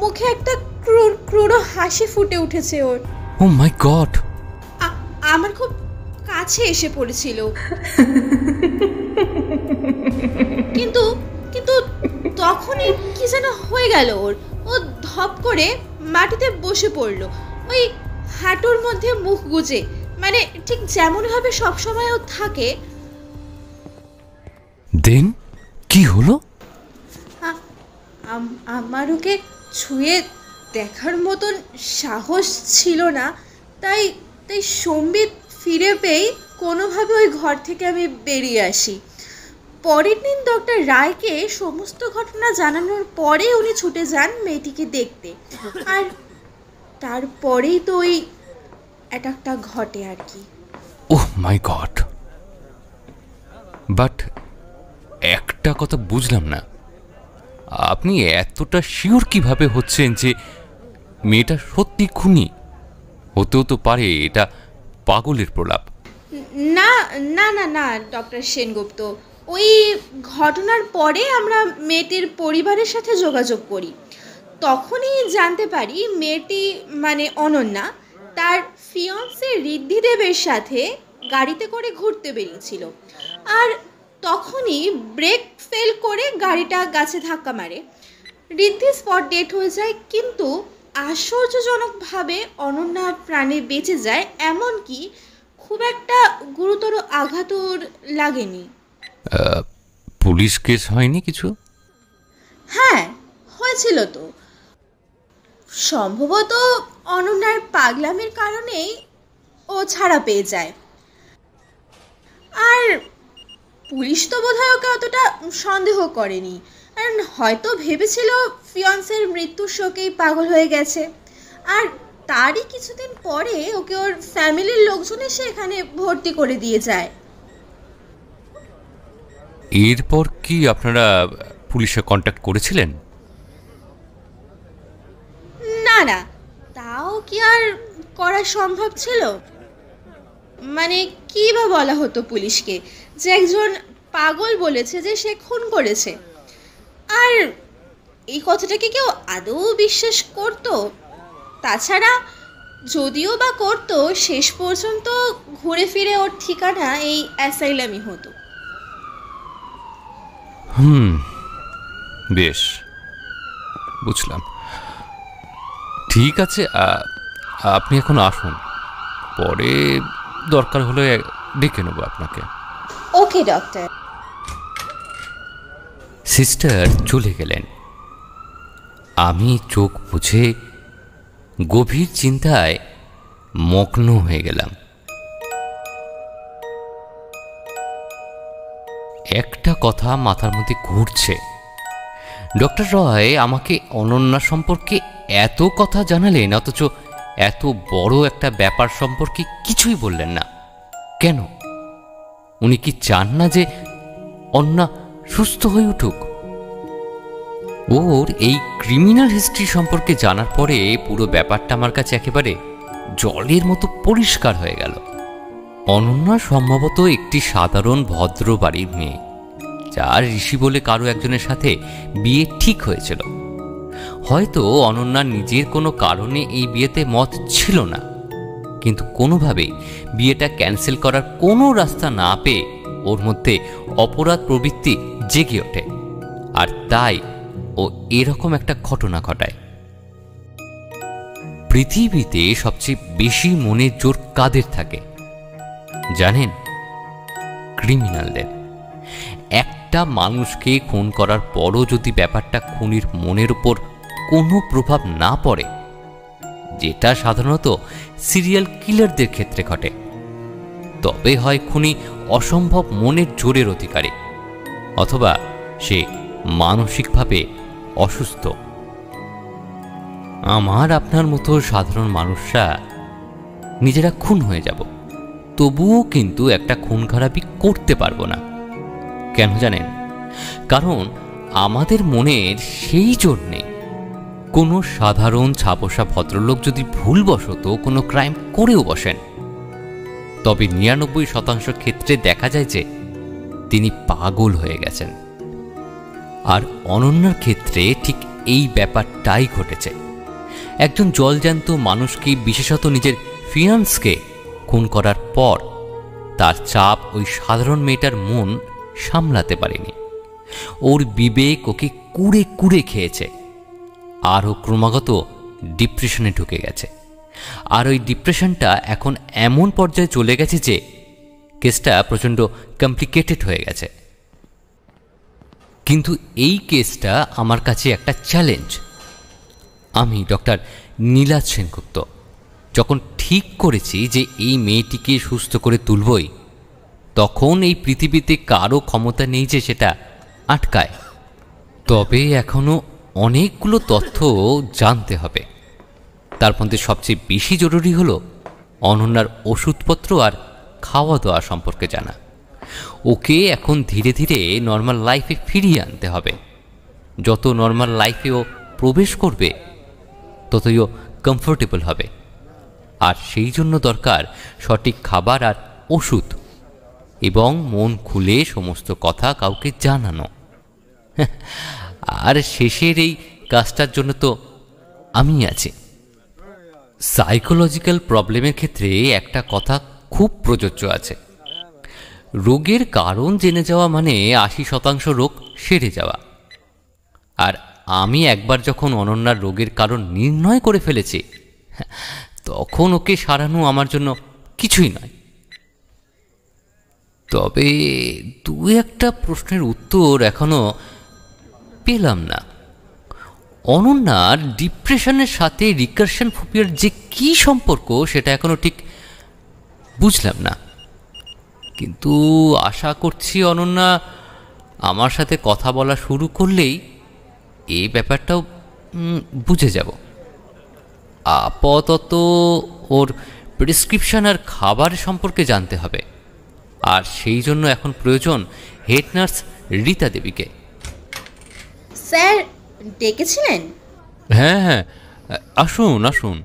মুখে একটা ক্রূর হাসি ফুটে উঠেছে ওর। ও মাই গড! আমার খুব কাছে এসে পড়েছিল। কিন্তু তখনই কি যেন হয়ে গেল ওর। ও ধপ করে মাটিতে বসে পড়লো, ওই হাঁটুর মধ্যে মুখ গুজে, মানে ঠিক যেমন ভাবে সবসময় ও থাকে। দেন কি হলো? আমার ওকে ছুঁয়ে দেখার মতন সাহস ছিল না। তাই সম্বিত ফিরে পেয়ে কোনোভাবে ওই ঘর থেকে আমি বেরিয়ে আসি। পরের দিন ডক্টর রায়কে সমস্ত ঘটনা জানানোর পরে উনি ছুটে যান মেয়েটিকে দেখতে। আর তারপরেই তো ওই অ্যাটাকটা ঘটে আর কি। ওহ মাই গড! বাট একটা কথা বুঝলাম না, আপনি এতটা শিওর কিভাবে হচ্ছেন যে মেয়েটা সত্যি খুনি? হতেও তো পারে এটা পাগলের প্রলাপ। না না না না ডক্টর সেনগুপ্ত, ওই ঘটনার পরে আমরা মেয়েটির পরিবারের সাথে যোগাযোগ করি। তখনই জানতে পারি মেয়েটি মানে অনন্যা তার ফিয়ন্সে ঋদ্ধিদেবের সাথে গাড়িতে করে ঘুরতে বেরিয়েছিল, আর তখনই ব্রেক ফেল করে গাড়িটা গাছে ধাক্কা মারে। ঋদ্ধি স্পট ডেট হয়ে যায়, কিন্তু আশ্চর্যজনকভাবে অনন্যা প্রাণে বেঁচে যায়, এমনকি খুব একটা গুরুতর আঘাতও লাগেনি। পুলিশ কেস হয়নি কিছু? হ্যাঁ হয়েছিল তো, সম্ভবত অনন্যার পাগলামির কারণেই ও ছাড়া পেয়ে যায়। আর পুলিশ তো বোধহয় ওকে অতটা সন্দেহ করেনি, কারণ হয়তো ভেবেছিল ফিয়ন্সের মৃত্যুর শোকেই পাগল হয়ে গেছে। আর তারই কিছুদিন পরে ওকে ওর ফ্যামিলির লোকজন এসে এখানে ভর্তি করে দিয়ে যায়। এরপর কি আপনারা পুলিশে কন্ট্যাক্ট করেছিলেন? না না, তাও কি আর করা সম্ভব ছিল? মানে কী বা বলা হতো পুলিশকে যে একজন পাগল বলেছে যে সে খুন করেছে, আর এই কথাটাকে কেউ আদৌ বিশ্বাস করতো? তাছাড়া যদিও বা করতো, শেষ পর্যন্ত ঘুরে ফিরে ওর ঠিকানা এই অ্যাসাইলামই হতো। বেশ, বুঝলাম। ঠিক আছে, আপনি এখন আসুন, পরে দরকার হলে ডেকে নেব আপনাকে। ওকে ডক্টর। সিস্টার চলে গেলেন। আমি চোখ বুঝে গভীর চিন্তায় মগ্ন হয়ে গেলাম। একটা কথা মাথার মধ্যে ঘুরছে। ডক্টর রয় আমাকে অনন্যা সম্পর্কে এত কথা জানালেন, অথচ এত বড় একটা ব্যাপার সম্পর্কে কিছুই বললেন না। কেন? উনি কি চান না যে অনন্যা সুস্থ হয়ে উঠুক? ওর এই ক্রিমিনাল হিস্ট্রি সম্পর্কে জানার পরে পুরো ব্যাপারটা আমার কাছে একেবারে জলের মতো পরিষ্কার হয়ে গেল। অনন্যা সম্ভবত একটি সাধারণ ভদ্র বাড়ির মেয়ে, যার ঋষি বলে কারো একজনের সাথে বিয়ে ঠিক হয়েছিল। হয়তো অনন্যার নিজের কোনো কারণে এই বিয়েতে মত ছিল না, কিন্তু কোনোভাবেই বিয়েটা ক্যান্সেল করার কোনো রাস্তা না পেয়ে ওর মধ্যে অপরাধ প্রবৃত্তি জেগে ওঠে, আর তাই ও এরকম একটা ঘটনা ঘটায়। পৃথিবীতে সবচেয়ে বেশি মনের জোর কাদের থাকে জানেন? ক্রিমিনালদের। একটা মানুষকে খুন করার পরও যদি ব্যাপারটা খুনির মনের উপর কোনো প্রভাব না পড়ে, যেটা সাধারণত সিরিয়াল কিলারদের ক্ষেত্রে ঘটে, তবে হয় খুনি অসম্ভব মনের জোরের অধিকারী, অথবা সে মানসিকভাবে অসুস্থ। আমার আপনার মতো সাধারণ মানুষরা নিজেরা খুন হয়ে যাব, তবুও কিন্তু একটা খুন খারাপি করতে পারবো না। কেন জানেন? কারণ আমাদের মনের সেই জোর নেই। কোনো সাধারণ ছাপোষা ভদ্রলোক যদি ভুলবশত কোনো ক্রাইম করেও বসেন, তবে 99% ক্ষেত্রে দেখা যায় যে তিনি পাগল হয়ে গেছেন। আর অনন্যার ক্ষেত্রে ঠিক এই ব্যাপারটাই ঘটেছে। একজন জলজ্যান্ত মানুষকে, বিশেষত নিজের ফিয়ান্সকে খুন করার পর তার চাপ ওই সাধারণ মেয়েটার মন সামলাতে পারেনি। ওর বিবেক ওকে কুড়ে কুড়ে খেয়েছে, আর ও ক্রমাগত ডিপ্রেশনে ঢুকে গেছে। আর ওই ডিপ্রেশনটা এখন এমন পর্যায়ে চলে গেছে যে কেসটা প্রচণ্ড কমপ্লিকেটেড হয়ে গেছে। কিন্তু এই কেসটা আমার কাছে একটা চ্যালেঞ্জ। আমি ডক্টর নীলাজ সেনগুপ্ত যখন ঠিক করেছি যে এই মেয়েটিকে সুস্থ করে তুলবই, তখন এই পৃথিবীতে কারো ক্ষমতা নেই যে সেটা আটকায়। তবে এখনও অনেকগুলো তথ্য জানতে হবে। তার মধ্যে সবচেয়ে বেশি জরুরি হলো অনন্যার ওষুধপত্র আর খাওয়া দাওয়া সম্পর্কে জানা। ওকে এখন ধীরে ধীরে নর্মাল লাইফে ফিরিয়ে আনতে হবে। যত নর্মাল লাইফে ও প্রবেশ করবে, ততই ও কমফোর্টেবল হবে। আর সেই জন্য দরকার সঠিক খাবার আর ওষুধ, এবং মন খুলে সমস্ত কথা কাউকে জানানো। আর শেষের এই কাজটার জন্য তো আমি আছি। সাইকোলজিক্যাল প্রবলেমের ক্ষেত্রে একটা কথা খুব প্রযোজ্য আছে, রোগের কারণ জেনে যাওয়া মানে 80% রোগ সেরে যাওয়া। আর আমি একবার যখন অনন্যার রোগের কারণ নির্ণয় করে ফেলেছি, তখন ওকে সারানো আমার জন্য কিছুই নয়। তবে দু একটা প্রশ্নের উত্তর এখনো পেলাম না। অনন্যার ডিপ্রেশনের সাথে রিকারশন ফোবিয়ার যে কি সম্পর্ক সেটা এখনো ঠিক বুঝলাম না, কিন্তু আশা করছি অনন্যা আমার সাথে কথা বলা শুরু করলেই এই ব্যাপারটাও বুঝে যাব। আপাতত ওর প্রেসক্রিপশন আর খাবার সম্পর্কে জানতে হবে, আর সেই জন্য এখন প্রয়োজন হেড নার্স রীতা দেবীকে। স্যার ডেকেছিলেন? হ্যাঁ হ্যাঁ, আসুন আসুন।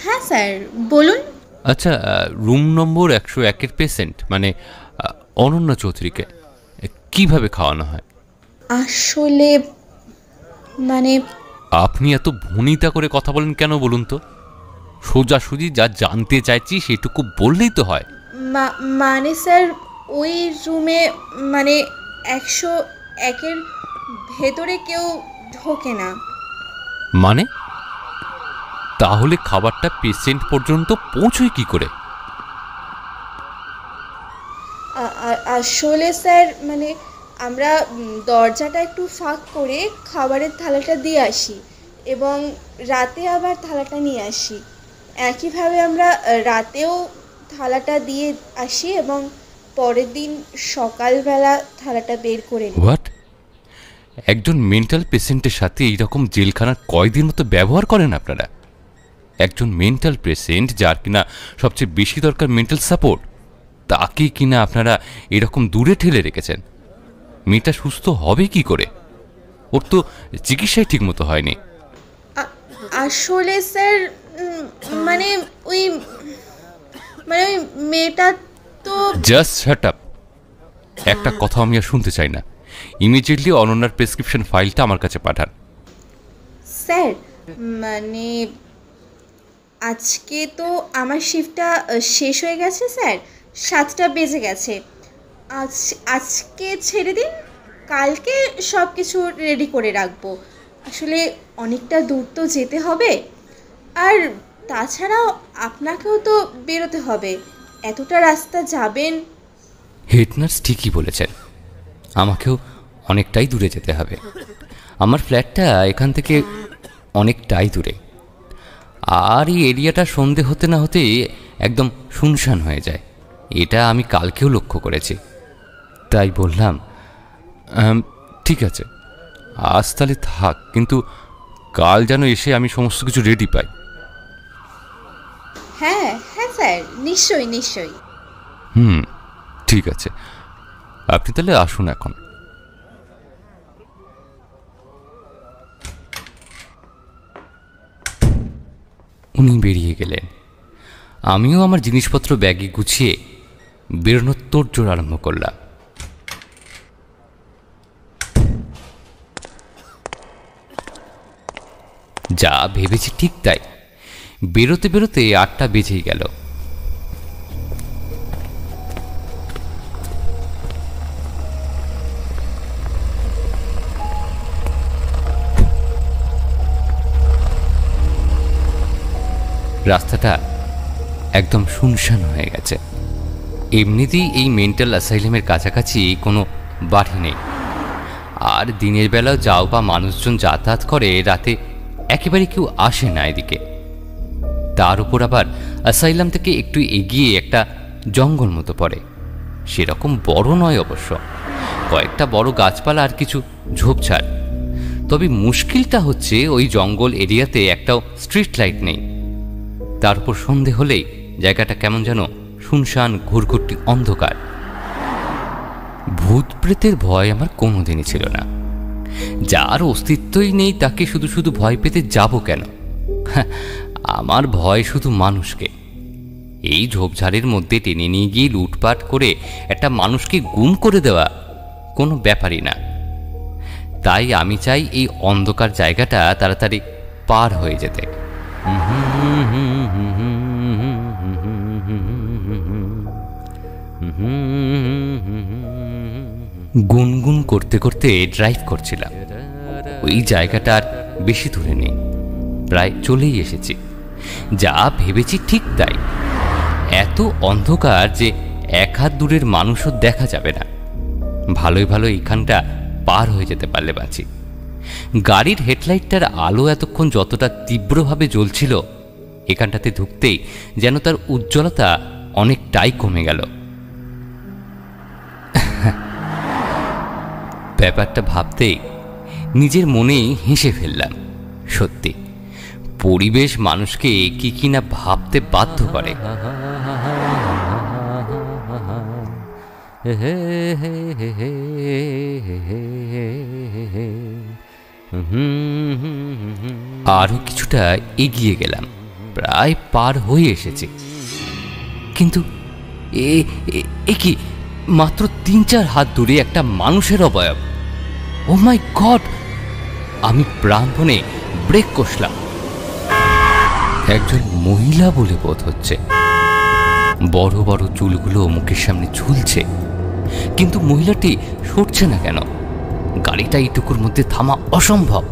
হ্যাঁ স্যার বলুন। আচ্ছা, রুম নম্বর 101-এর পেশেন্ট মানে অনন্যা চৌধুরীকে কিভাবে খাওয়ানো হয়? আসলে মানে আপনি এত ভনিতা করে কথা বলেন কেন বলুন তো? সোজাসুজি যা জানতে চাইছি সেটুকু বললেই তো হয়। মানে স্যার ওই রুমে মানে 101-এর ভেতরে কেউ ঢোকে না। মানে তাহলে খাবারটা পেশেন্ট পর্যন্ত পৌঁছয় কি করে? আসলে স্যার মানে আমরা দরজাটা একটু ফাঁক করে খাবারের থালাটা দিয়ে আসি এবং রাতে আবার থালাটা নিয়ে আসি। একইভাবে আমরা রাতেও থালাটা দিয়ে আসি এবং পরের দিন সকালবেলা থালাটা বের করে নিই। হোয়াট? একজন মেন্টাল পেশেন্টের সাথে এইরকম জেলখানার কয়দিন মতো ব্যবহার করেন আপনারা? একজন মেন্টাল পেশেন্ট যার কিনা সবচেয়ে বেশি দরকার মেন্টাল সাপোর্ট, তাকে কিনা আপনারা এরকম দূরে ঠেলে রেখেছেন। মেয়েটা সুস্থ হবে কি করে? ওর তো চিকিৎসাই ঠিক মতো হয়নি। আসলে স্যার মানে ওই মেয়েটা তো জাস্ট শাট আপ। একটা কথা আমি আর শুনতে চাই না। ইমিডিয়েটলি অনন্যার প্রেসক্রিপশন ফাইলটা আমার কাছে পাঠান। স্যার মানে আজকে তো আমার শিফটটা শেষ হয়ে গেছে স্যার, 7টা বেজে গেছে। আজকে ছেড়ে দিন, কালকে সব কিছু রেডি করে রাখবো। আসলে অনেকটা দূর তো যেতে হবে, আর তাছাড়াও আপনাকেও তো বেরোতে হবে, এতটা রাস্তা যাবেন। হেড নার্স ঠিকই বলেছেন, আমাকেও অনেকটাই দূরে যেতে হবে। আমার ফ্ল্যাটটা এখান থেকে অনেকটাই দূরে, আর এই এরিয়াটা সন্ধে হতে না হতেই একদম শুনশান হয়ে যায়। এটা আমি কালকেও লক্ষ্য করেছি। তাই বললাম, ঠিক আছে আজ তাহলে থাক, কিন্তু কাল যেন এসে আমি সমস্ত কিছু রেডি পাই। হ্যাঁ হ্যাঁ স্যার, নিশ্চয়ই নিশ্চয়ই। ঠিক আছে, আপনি তাহলে আসুন এখন। উনি বেরিয়ে গেলেন। আমিও আমার জিনিসপত্র ব্যাগে গুছিয়ে বেরোনোর তোড়জোড় আরম্ভ করলাম। যা ভেবেছি ঠিক তাই, বেরোতে বেরোতে 8টা বেজেই গেল। রাস্তাটা একদম শুনশান হয়ে গেছে। এমনিতেই এই মেন্টাল অ্যাসাইলামের কাছাকাছি কোনো বাড়ি নেই, আর দিনের বেলাও যাও বা মানুষজন যাতায়াত করে, রাতে একেবারে কেউ আসে না এদিকে। তার উপর আবার অ্যাসাইলাম থেকে একটু এগিয়ে একটা জঙ্গল মতো পড়ে। সেরকম বড় নয় অবশ্য, কয়েকটা বড় গাছপালা আর কিছু ঝোপঝাড়। তবে মুশকিলটা হচ্ছে ওই জঙ্গল এরিয়াতে একটাও স্ট্রিট লাইট নেই। তার উপর সন্ধে হলেই জায়গাটা কেমন যেন শুনশান, ঘুরঘুরটি অন্ধকার। ভূত প্রেতের ভয় আমার কোনোদিনই ছিল না। যার অস্তিত্বই নেই তাকে শুধু শুধু ভয় পেতে যাব কেন? আমার ভয় শুধু মানুষকে। এই ঝোপঝাড়ের মধ্যে টেনে নিয়ে গিয়ে লুটপাট করে একটা মানুষকে গুম করে দেওয়া কোনো ব্যাপারই না। তাই আমি চাই এই অন্ধকার জায়গাটা তাড়াতাড়ি পার হয়ে যেতে। গুনগুন করতে করতে ড্রাইভ করছিলাম। ওই জায়গাটা আর বেশি দূরে নেই, প্রায় চলেই এসেছি। যা ভেবেছি ঠিক তাই, এত অন্ধকার যে এক হাত দূরের মানুষও দেখা যাবে না। ভালোই ভালো এইখানটা পার হয়ে যেতে পারলে বাঁচি। গাড়ির হেডলাইটটার আলো এতক্ষণ যতটা তীব্রভাবে জ্বলছিল, এখানটাতে ঢুকতেই যেন তার উজ্জ্বলতা অনেকটাই কমে গেল। ব্যাপারটা ভাবতেই নিজের মনেই হেসে ফেললাম। সত্যি পরিবেশ মানুষকে কি কিনা ভাবতে বাধ্য করে। আরো কিছুটা এগিয়ে গেলাম, প্রায় পার হয়ে এসেছি। কিন্তু এ কি মাত্র 3-4 হাত দূরে একটা মানুষের অবয়ব! ও মাই গড! আমি প্রাণপণে ব্রেক কষলাম। একজন মহিলা বলে বোধ হচ্ছে। বড় বড় চুলগুলো মুখের সামনে ঝুলছে, কিন্তু মহিলাটি সরছে না কেন? গাড়িটা এইটুকুর মধ্যে থামা অসম্ভব।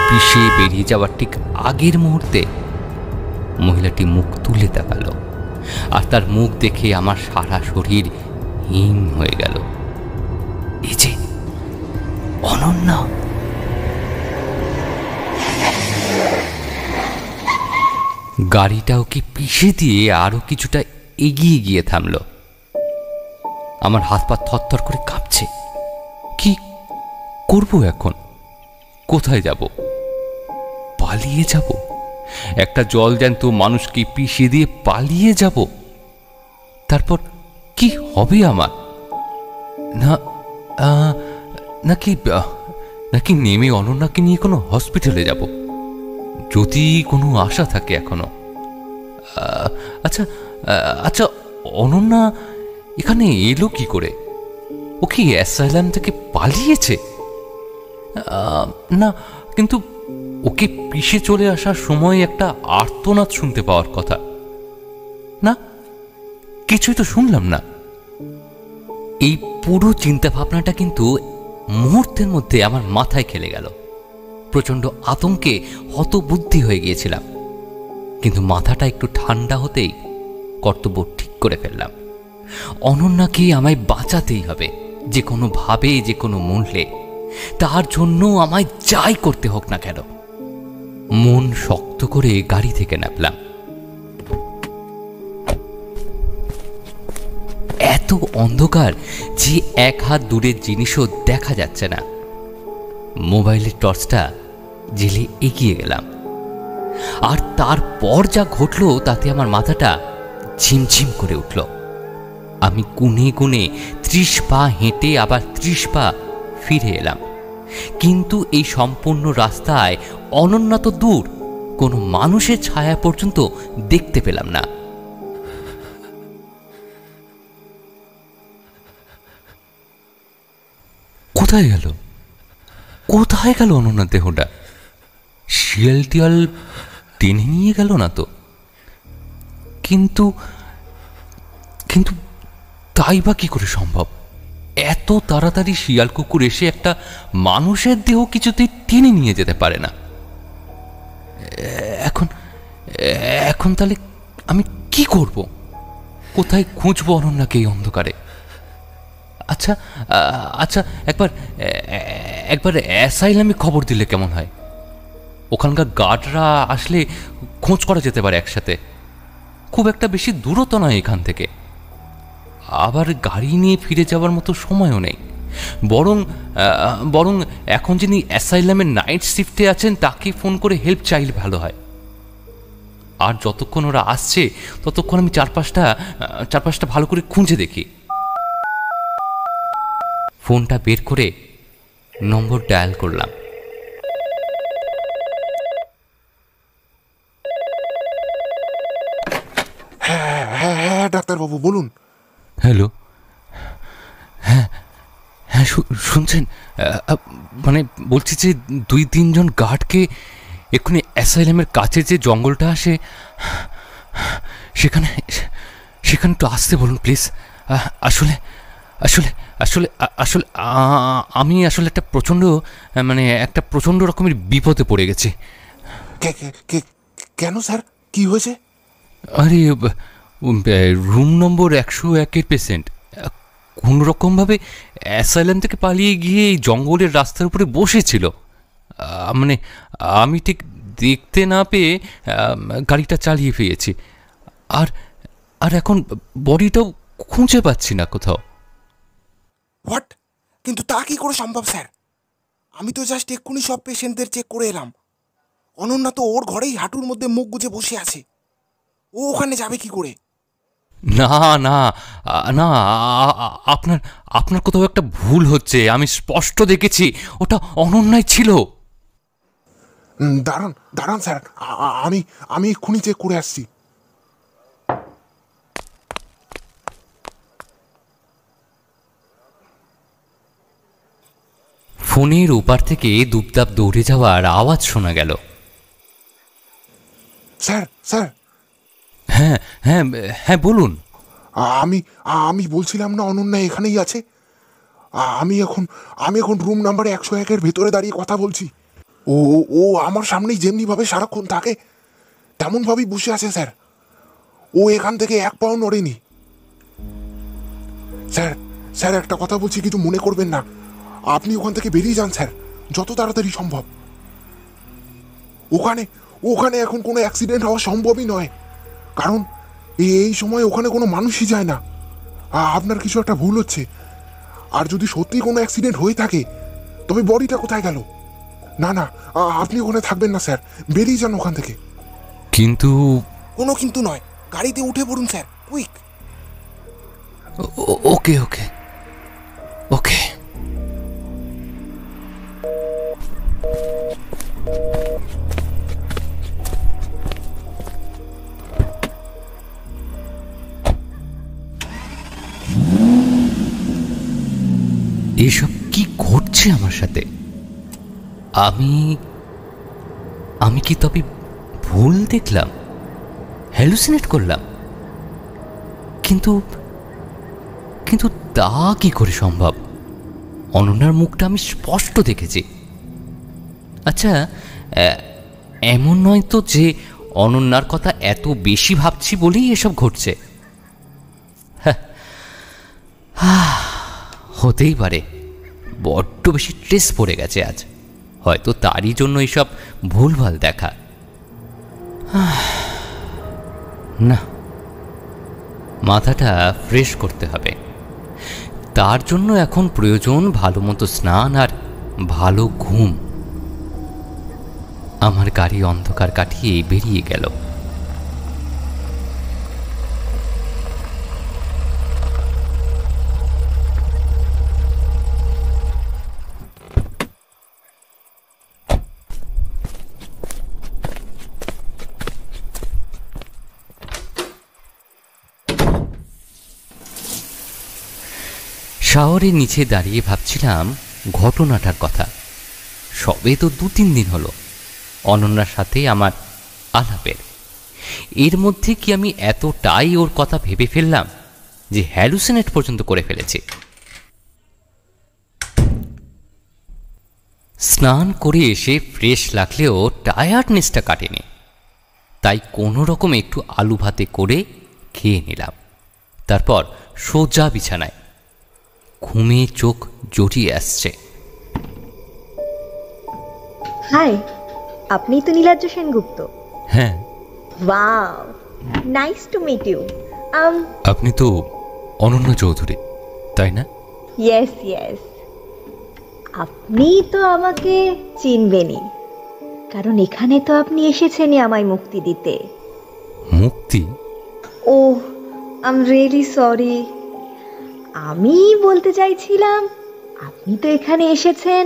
পিছিয়ে বেরিয়ে যাওয়ার ঠিক আগের মুহূর্তে মহিলাটি মুখ তুলে তাকালো, আর তার মুখ দেখে আমার সারা শরীর হিম হয়ে গেল। এই যে অনন্যা! গাড়িটাও কি পিছিয়ে দিয়ে আরো কিছুটা এগিয়ে গিয়ে থামল। আমার হাত পা থরথর করে কাঁপছে। কি করব এখন? কোথায় যাব? পালিয়ে যাব? একটা জলজ্যান্ত মানুষকে পিছিয়ে দিয়ে পালিয়ে যাব? তারপর কি হবে আমার? না নাকি নেমে অনন্যাকে নিয়ে কোনো হসপিটালে যাব, যদি কোনো আশা থাকে এখনো। আচ্ছা আচ্ছা, অনন্যা এখানে এলো কি করে? ও কি অ্যাসাইলাম থেকে পালিয়েছে? না, কিন্তু ওকে পিষে চলে আসার সময় একটা আর্তনাদ শুনতে পাওয়ার কথা। না, কিছুই তো শুনলাম না। এই পুরো চিন্তা ভাবনাটা কিন্তু মুহূর্তের মধ্যে আমার মাথায় খেলে গেল। প্রচণ্ড আতঙ্কে হতবুদ্ধি হয়ে গিয়েছিলাম, কিন্তু মাথাটা একটু ঠান্ডা হতেই কর্তব্য ঠিক করে ফেললাম। অনন্যাকে আমায় বাঁচাতেই হবে, যে কোনোভাবে, যে কোনো মূল্যে। তার জন্য আমায় যাই করতে হোক না কেন। মন শক্ত করে গাড়ি থেকে নামলাম। এত অন্ধকার যে এক হাত দূরের জিনিসও দেখা যাচ্ছে না। মোবাইলের টর্চটা জেলে এগিয়ে গেলাম, আর তারপর যা ঘটল তাতে আমার মাথাটা ঝিমঝিম করে উঠল। আমি গুনে গুনে 30 পা হেঁটে আবার 30 পা ফিরে এলাম, কিন্তু এই সম্পূর্ণ রাস্তায় অনন্যা তো দূর, কোনো মানুষের ছায়া পর্যন্ত দেখতে পেলাম না। কোথায় গেল অনন্যার দেহটা? শিয়াল টিয়াল টেনে নিয়ে গেল না তো? কিন্তু তাই বা কি করে সম্ভব? এত তাড়াতাড়ি শিয়াল কুকুর এসে একটা মানুষের দেহ কিছুতেই টেনে নিয়ে যেতে পারে না। এখন তাহলে আমি কি করব? কোথায় খুঁজবো অনন্যাকে এই অন্ধকারে? আচ্ছা আচ্ছা, একবার অ্যাসাইলামে খবর দিলে কেমন হয়? ওখানকার গার্ডরা আসলে খোঁজ করা যেতে পারে একসাথে। খুব একটা বেশি দূরত্ব নয় এখান থেকে। আবার গাড়ি নিয়ে ফিরে যাওয়ার মতো সময়ও নেই। বরং এখন যিনি অ্যাসাইলামের নাইট শিফটে আছেন তাকে ফোন করে হেল্প চাইলে ভালো হয়। আর যতক্ষণ ওরা আসছে ততক্ষণ আমি চারপাশটা ভালো করে খুঁজে দেখি। ফোনটা বের করে নম্বর ডায়াল করলাম। হ্যাঁ ডাক্তারবাবু বলুন। হ্যালো। হ্যাঁ শুনছেন? মানে বলছি যে 2-3 জন গার্ডকে এক্ষুনি অ্যাসাইলামের কাছে যে জঙ্গলটা আসে সেখানে সেখানে একটু আসতে বলুন প্লিজ। আসলে আসলে আসলে আসলে আমি আসলে একটা প্রচণ্ড রকমের বিপদে পড়ে গেছি। কেন স্যার, কি হয়েছে? আরে রুম নম্বর 101-এর পেশেন্ট কোনো রকমভাবে অ্যাসাইলাম থেকে পালিয়ে গিয়ে এই জঙ্গলের রাস্তার উপরে বসেছিল। মানে আমি ঠিক দেখতে না পেয়ে গাড়িটা চালিয়ে পেয়েছি। আর এখন বডিটাও খুঁজে পাচ্ছি না কোথাও। হোয়াট? কিন্তু তা কি করে সম্ভব স্যার? আমি তো জাস্ট এক্ষুনি সব পেশেন্টদের চেক করে এলাম। অনন্যা তো ওর ঘরেই হাঁটুর মধ্যে মুখ গুজে বসে আছে। ও ওখানে যাবে কি করে? না না না, আপনার কোথাও একটা ভুল হচ্ছে। আমি স্পষ্ট দেখেছি ওটা অনন্যাই ছিল। দাঁড়ান স্যার, আমি এক্ষুনি চেক করে আসছি। ফোনের ওপার থেকে দুপদাপ দৌড়ে যাওয়ার আওয়াজ শোনা গেল। স্যার স্যার হ্যাঁ হ্যাঁ হ্যাঁ বলুন। আমি বলছিলাম না অনন্যা এখানেই আছে। আমি এখন রুম নাম্বার 101-এর ভেতরে দাঁড়িয়ে কথা বলছি। ও আমার সামনেই যেমনিভাবে সারাক্ষণ থাকে তেমনভাবেই বসে আছে স্যার। ও এখান থেকে এক পাও নড়েনি। স্যার একটা কথা বলছি, কিছু মনে করবেন না। আপনি ওখান থেকে বেরিয়ে যান স্যার, যত তাড়াতাড়ি সম্ভব। ওখানে এখন কোনো অ্যাক্সিডেন্ট হওয়া সম্ভবই নয়, কারণ এই সময় ওখানে কোনো মানুষই যায় না। আপনার কিছু একটা ভুল হচ্ছে। আর যদি সত্যি কোনো অ্যাক্সিডেন্ট হয়ে থাকে তবে বডিটা কোথায় গেল? না আপনি ওখানে থাকবেন না স্যার, বেরিয়ে যান ওখান থেকে। কিন্তু কোনো কিন্তু নয়, গাড়িতে উঠে পড়ুন স্যার, কুইক। ওকে ওকে ওকে। এসব কি ঘটছে আমার সাথে? আমি কি তবে ভুল দেখলাম, হ্যালুসিনেট করলাম? কিন্তু তা কি করে সম্ভব? অনন্যার মুখটা আমি স্পষ্ট দেখেছি। আচ্ছা, এমন নয় তো যে অনন্যার কথা এত বেশি ভাবছি বলেই এসব ঘটছে? হতেই পারে, বড্ড বেশি স্ট্রেস পড়ে গেছে আজ, হয়তো তারই জন্য এইসব ভুলভাল দেখা। না, মাথাটা ফ্রেশ করতে হবে। তার জন্য এখন প্রয়োজন ভালো মতো স্নান আর ভালো ঘুম। আমার গাড়ি অন্ধকার কাটিয়ে বেরিয়ে গেল। শাওয়ারের নিচে দাঁড়িয়ে ভাবছিলাম ঘটনাটার কথা। সবে তো 2-3 দিন হলো অনন্যার সাথে আমার আলাপের। এর মধ্যে কি আমি এতটাই ওর কথা ভেবে ফেললাম যে হ্যালুসিনেট পর্যন্ত করে ফেলেছি? স্নান করে এসে ফ্রেশ লাগলেও টায়ার্ডনেসটা কাটেনি, তাই কোনো রকম একটু আলু ভাতে করে খেয়ে নিলাম। তারপর সোজা বিছানায়। ঘুমে চোখ জড়িয়ে আসছে। হাই, আপনি তো নীলাদ্র সেনগুপ্ত? হ্যাঁ। Wow, nice to meet you. আপনি তো অনন্য চৌধুরী, তাই না? ইয়েস, আপনি তো আমাকে চিনবেনই, কারণ এখানে তো আপনি এসেছেনই আমায় মুক্তি দিতে। মুক্তি? ওহ, আই এম রিয়েলি সরি। আমি বলতে চাইছিলাম আপনি তো এখানে এসেছেন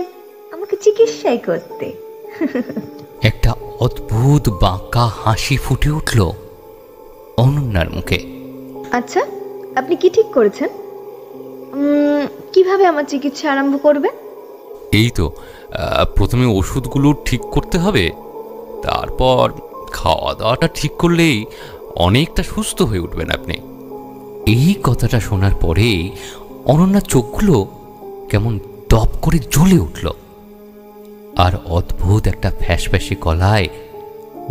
আমাকে চিকিৎসাই করতে। একটা অদ্ভুত বাঁকা হাসি ফুটে উঠল অনন্যার মুখে। আচ্ছা, আপনি কি ঠিক করেছেন? কিভাবে আমার চিকিৎসা আরম্ভ করবে? এই তো প্রথমে ওষুধগুলো ঠিক করতে হবে, তারপর খাওয়া দাওয়াটা ঠিক করলেই অনেকটা সুস্থ হয়ে উঠবেন আপনি। এই কথাটা শোনার পরেই অনন্যার চোখগুলো কেমন দপ করে জ্বলে উঠল, আর অদ্ভুত একটা ফ্যাসফ্যাসি গলায়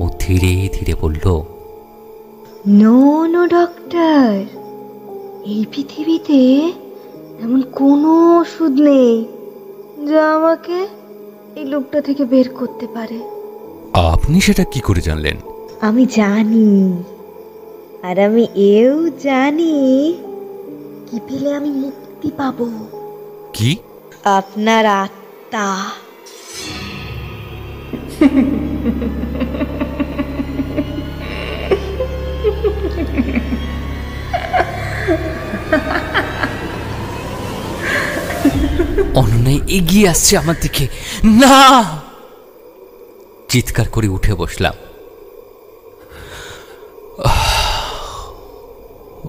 ও ধীরে ধীরে বলল, নো নো ডক্টর, এই পৃথিবীতে এমন কোনো ওষুধ নেই যা আমাকে এই লোকটা থেকে বের করতে পারে। আপনি সেটা কি করে জানলেন? আমি জানি, আর আমি এও জানি কি পেলে আমি মুক্তি পাবো। কি? আপনার আত্মা। অনন্যা এগিয়ে আসছে আমার দিকে। না! চিৎকার করে উঠে বসলাম।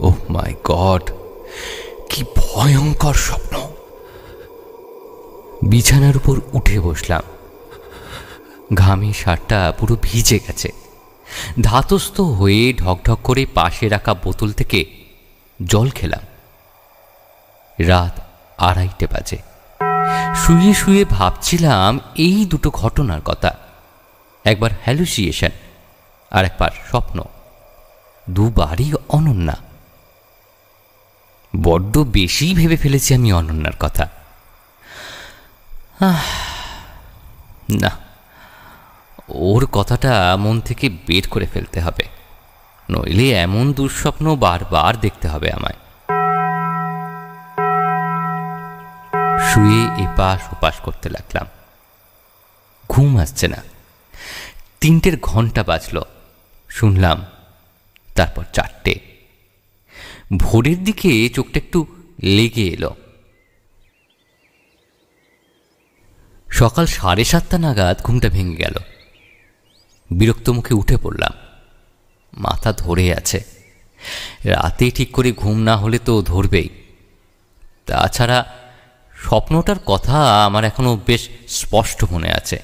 ওহ মাই গড, কি ভয়ঙ্কর স্বপ্ন! বিছানার উপর উঠে বসলাম। ঘামে শার্টটা পুরো ভিজে গেছে। ধাতস্থ হয়ে ঢকঢক করে পাশে রাখা বোতল থেকে জল খেলাম। রাত 2:30 বাজে। শুয়ে শুয়ে ভাবছিলাম এই দুটো ঘটনার কথা, একবার হ্যালুসিয়েশন আর একবার স্বপ্ন, দুবারই অনন্যা। বড্ড বেশি ভেবে ফেলেছি আমি অনন্যার কথা। না, ওর কথাটা মন থেকে বের করে ফেলতে হবে, নইলে এমন দুঃস্বপ্ন বারবার দেখতে হবে আমায়। শুয়ে এপাশ ওপাশ করতে লাগলাম। ঘুম আসছে না। 3টের ঘন্টা বাজল, শুনলাম, তারপর 4টে। ভোরের দিকে চোখটা একটু লেগে এলো। সকাল 7:30 নাগাদ ঘুমটা ভেঙে গেল। বিরক্ত মুখে উঠে পড়লাম। মাথা ধরে আছে। রাতে ঠিক করে ঘুম না হলে তো ধরবেই। তাছাড়া স্বপ্নটার কথা আমার এখনো বেশ স্পষ্ট মনে আছে,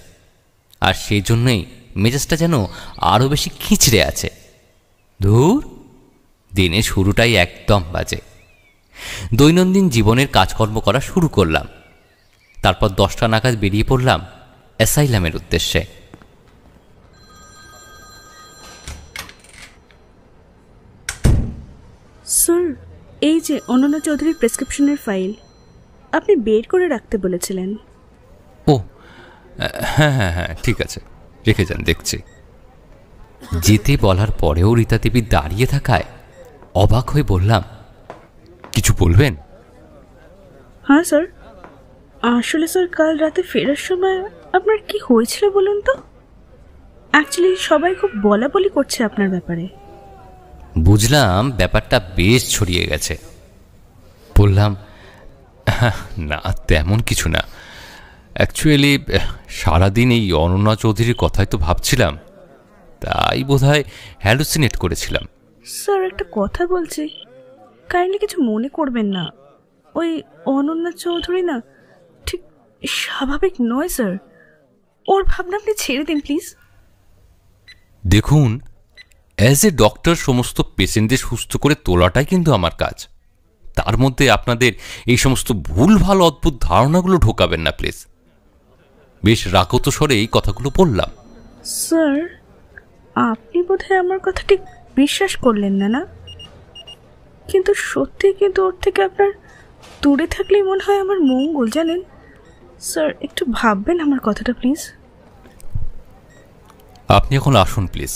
আর সেই জন্যই মেজাজটা যেন আরও বেশি খিঁচড়ে আছে। ধুর, দিনের শুরুটাই একদম বাজে। দৈনন্দিন জীবনের কাজকর্ম করা শুরু করলাম। তারপর 10টা নাগাদ বেরিয়ে পড়লাম অ্যাসাইলামের উদ্দেশ্যে। স্যার, এই যে অনন্যা চৌধুরীর প্রেসক্রিপশনের ফাইল আপনি বের করে রাখতে বলেছিলেন। ও হ্যাঁ হ্যাঁ হ্যাঁ, ঠিক আছে, রেখে যান, দেখছি। যেতে বলার পরেও রীতা দেবী দাঁড়িয়ে থাকায় অবাক হয়ে বললাম, কিছু বলবেন? হ্যাঁ স্যার, আসলে স্যার কাল রাতে ফেরার সময় আপনার কি হয়েছিল বলুন তো? অ্যাকচুয়ালি সবাই খুব বলা বলি করছে আপনার ব্যাপারে। বুঝলাম ব্যাপারটা বেশ ছড়িয়ে গেছে। বললাম, না তেমন কিছু না, অ্যাকচুয়ালি সারাদিন এই অনন্যা চৌধুরীর কথাই তো ভাবছিলাম, তাই বোধহয় হ্যালুসিনেট করেছিলাম। স্যার একটা কথা বলছি, কাইন্ডলি কিছু মনে করবেন না। ওই অনন্যা চৌধুরী না ঠিক স্বাভাবিক নয় স্যার, ওর ভাবনা আপনি ছেড়ে দিন প্লিজ। দেখুন, অ্যাজ এ ডক্টর সমস্ত পেশেন্টদের সুস্থ করে তোলাটাই কিন্তু আমার কাজ। তার মধ্যে আপনাদের এই সমস্ত ভুলভাল অদ্ভুত ধারণাগুলো ঢোকাবেন না প্লিজ। বেশ রাগত স্বরে এই কথাগুলো বললাম। স্যার, আপনি বোধহয় আমার কথা ঠিক বিশ্বাস করলেন না, না? কিন্তু সত্যি কিন্তু ওর থেকে আপনার দূরে থাকলেই মনে হয় আমার মঙ্গল, জানেন স্যার। একটু ভাববেন আমার কথাটা প্লিজ। আপনি এখন আসুন প্লিজ।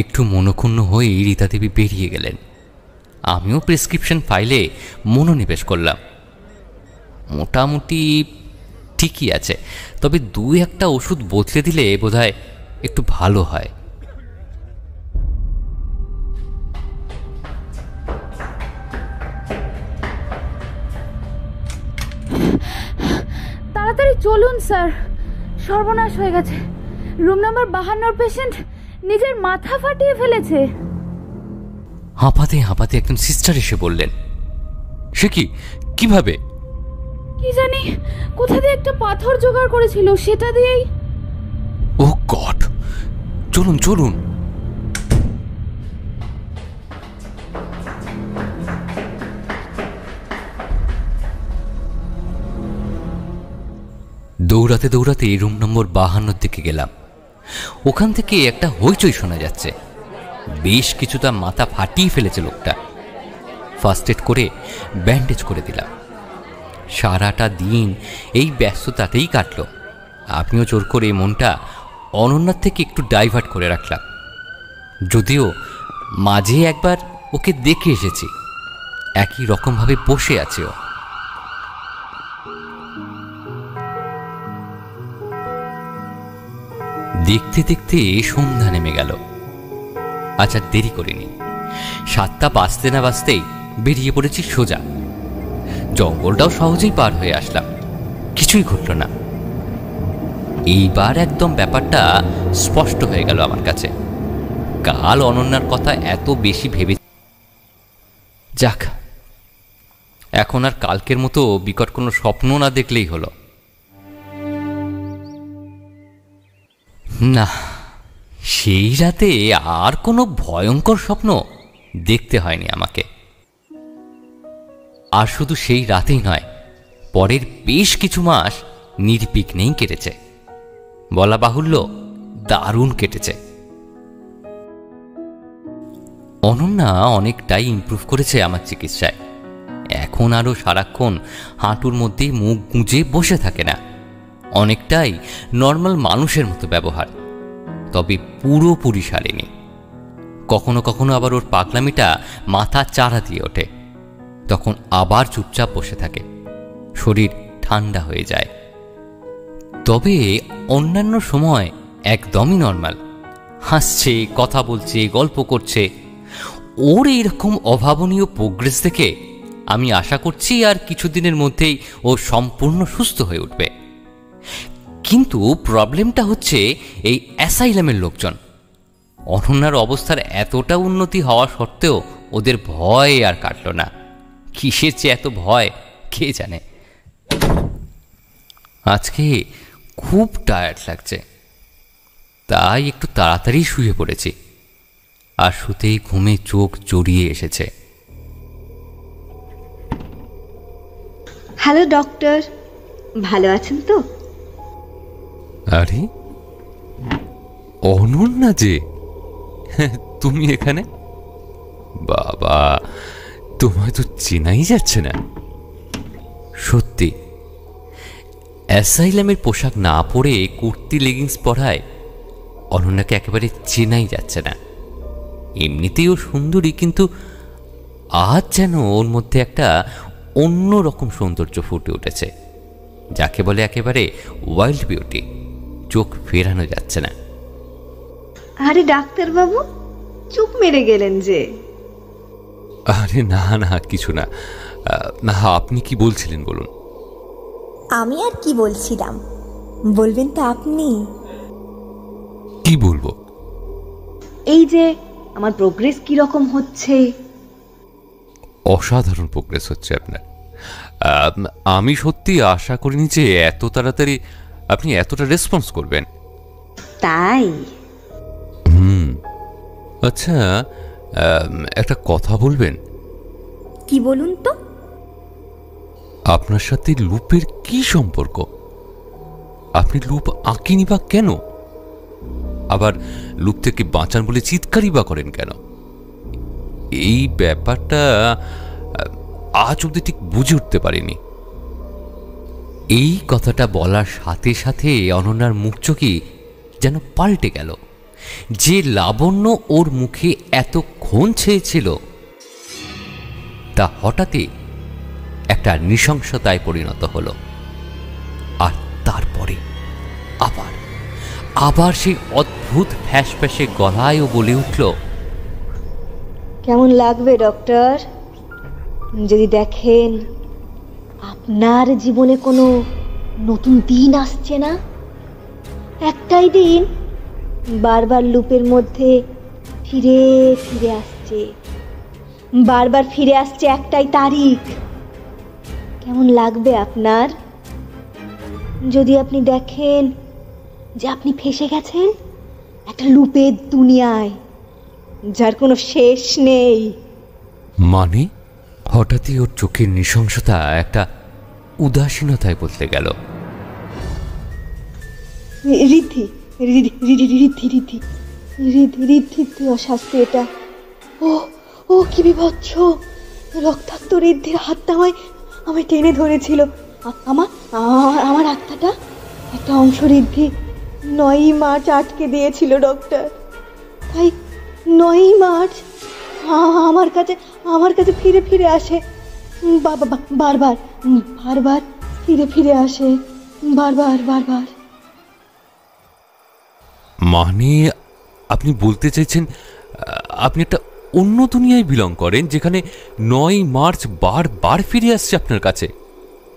একটু মনক্ষুণ্ণ হয়ে রীতা দেবী বেরিয়ে গেলেন। আমিও প্রেসক্রিপশন ফাইলে মনোনিবেশ করলাম। মোটামুটি ঠিকই আছে, তবে 2-1টা ওষুধ বদলে দিলে বোধহয় একটু ভালো হয়। তাড়াতাড়ি চলুন স্যার, সর্বনাশ হয়ে গেছে। রুম নাম্বার 52 পেশেন্ট নিজের মাথা ফাটিয়ে ফেলেছে। হাঁপাতে হাঁপাতে একজন সিস্টার এসে বললেন, সে কি, কিভাবে? কি জানি কোথা দিয়ে একটা পাথর জোগাড় করেছিল, সেটা দিয়েই। ও গড, চলুন চলুন। দৌড়াতে দৌড়াতে রুম নম্বর 52 দিকে গেলাম। ওখান থেকে একটা হইচই শোনা যাচ্ছে। বেশ কিছুটা মাথা ফাটিয়ে ফেলেছে লোকটা। ফার্স্ট এড করে ব্যান্ডেজ করে দিলাম। সারাটা দিন এই ব্যস্ততাতেই কাটল। আপনিও জোর করে মনটা অনন্যার থেকে একটু ডাইভার্ট করে রাখলাম। যদিও মাঝে একবার ওকে দেখে এসেছি, একই রকমভাবে বসে আছে ও। দেখতে দেখতে সন্ধ্যা নেমে গেল। আচ্ছা, দেরি করিনি। 7টা বাজতে না বাজতেই বেরিয়ে পড়েছি সোজা। জঙ্গলটাও সহজেই পার হয়ে আসলাম, কিছুই ঘটল না। এইবার একদম ব্যাপারটা স্পষ্ট হয়ে গেল আমার কাছে। কাল অনন্যার কথা এত বেশি ভেবে, যাক, এখন আর কালকের মতো বিকট কোনো স্বপ্ন না দেখলেই হলো। না, সেই রাতে আর কোনো ভয়ঙ্কর স্বপ্ন দেখতে হয়নি আমাকে। আর শুধু সেই রাতেই নয়, পরের বেশ কিছু মাস নির্বিঘ্নেই কেটেছে। বলা বাহুল্য, দারুণ কেটেছে। অনন্যা অনেকটাই ইমপ্রুভ করেছে আমার চিকিৎসায়। এখন আরও সারাক্ষণ হাঁটুর মধ্যেই মুখ গুঁজে বসে থাকে না। অনেকটাই নর্মাল মানুষের মতো ব্যবহার, তবে পুরোপুরি সারেনি। কখনো কখনো আবার ওর পাগলামিটা মাথা চাড়া দিয়ে ওঠে, তখন আবার চুপচাপ বসে থাকে। শরীর ঠান্ডা হয়ে যায়। তবে অন্যান্য সময় একদমই নর্মাল, হাসছে, কথা বলছে, গল্প করছে। ওর এইরকম অভাবনীয় প্রোগ্রেস দেখে আমি আশা করছি আর কিছুদিনের মধ্যেই ও সম্পূর্ণ সুস্থ হয়ে উঠবে। কিন্তু প্রবলেমটা হচ্ছে এই অ্যাসাইলামের লোকজন। অনন্যার অবস্থার এতটা উন্নতি হওয়া সত্ত্বেও ওদের ভয় আর কাটল না। কিসের চেয়ে এত ভয় কে জানে। আজকে খুব টায়ার্ড লাগছে, তাই একটু তাড়াতাড়ি শুয়ে পড়েছি। আর শুতেই ঘুমে চোখ জড়িয়ে এসেছে। হ্যালো ডক্টর, ভালো আছেন তো? আরে অনন্যা যে, তুমি এখানে? বাবা, তোমায় তো চেনাই যাচ্ছে না। সত্যি, অ্যাসাইলামের পোশাক না পরে কুর্তি লেগিংস পরায় অনন্যাকে একেবারে চেনাই যাচ্ছে না। এমনিতেই ও সুন্দরী, কিন্তু আজ যেন ওর মধ্যে একটা অন্য রকম সৌন্দর্য ফুটে উঠেছে, যাকে বলে একেবারে ওয়াইল্ড বিউটি। চোখ ফেরানো যাচ্ছে না। আরে ডাক্তারবাবু, চুপ মেরে গেলেন যে। আরে না না, কিছু না। না, আপনি কি বলছিলেন বলুন। আমি আর কি বলছিলাম, বলবেন তো আপনি। কি বলবো? এই যে আমার প্রোগ্রেস কি রকম হচ্ছে? অসাধারণ প্রোগ্রেস হচ্ছে আপনার। আমি সত্যি আশা করিনি যে এত তাড়াতাড়ি আপনি এতটা রেসপন্স করবেন। তাই? আচ্ছা, একটা কথা বলবেন? কি বলুন তো? আপনার সাথে লুপের কি সম্পর্ক? আপনি লুপ আঁকেনি বা কেন? আবার লুপ থেকে বাঁচান বলে চিৎকারই বা করেন কেন? এই ব্যাপারটা আজ অব্দি ঠিক বুঝে উঠতে পারিনি। এই কথাটা বলার সাথে সাথে অনন্যার মুখ চোখি যেন পাল্টে গেল। যে লাবণ্য ওর মুখে এতক্ষণ ছেয়েছিল, তা হঠাৎই একটা নৃশংসতায় পরিণত হলো। আর তারপরে আবার সেই অদ্ভুত ফ্যাস ফ্যাসে গলায়ও বলে উঠল, কেমন লাগবে ডক্টর যদি দেখেন আপনার জীবনে কোনো নতুন দিন আসছে না? একটাই দিন বারবার লুপের মধ্যে ফিরে ফিরে আসছে, বারবার ফিরে আসছে একটাই তারিখ। কেমন লাগবে আপনার যদি আপনি দেখেন যে আপনি ফেঁসে গেছেন একটা লুপের দুনিয়ায়, যার কোনো শেষ নেই? মানে হঠাৎই ওর চোখের নৃশংসতা একটা উদাসীনতায় বদলে গেল। রিদ্ধি রিদ্ধি রিদ্ধি রিদ্ধি রিদ্ধি রিদ্ধি রিদ্ধির অশাস্তি এটা। ও ও কি বিভৎস! রক্তাক্ত রিদ্ধির হাতটা আমায় টেনে ধরেছিল। আমার আমার আত্মাটা একটা অংশ রিদ্ধি 9ই মার্চ আটকে দিয়েছিল ডক্টর। তাই 9ই মার্চ আমার কাছে ফিরে ফিরে আসে, বারবার বারবার ফিরে ফিরে আসে, বারবার বারবার। মানে আপনি বলতে চাইছেন আপনি একটা অন্য দুনিয়ায় বিলং করেন যেখানে 9ই মার্চ বারবার ফিরে আসছে আপনার কাছে?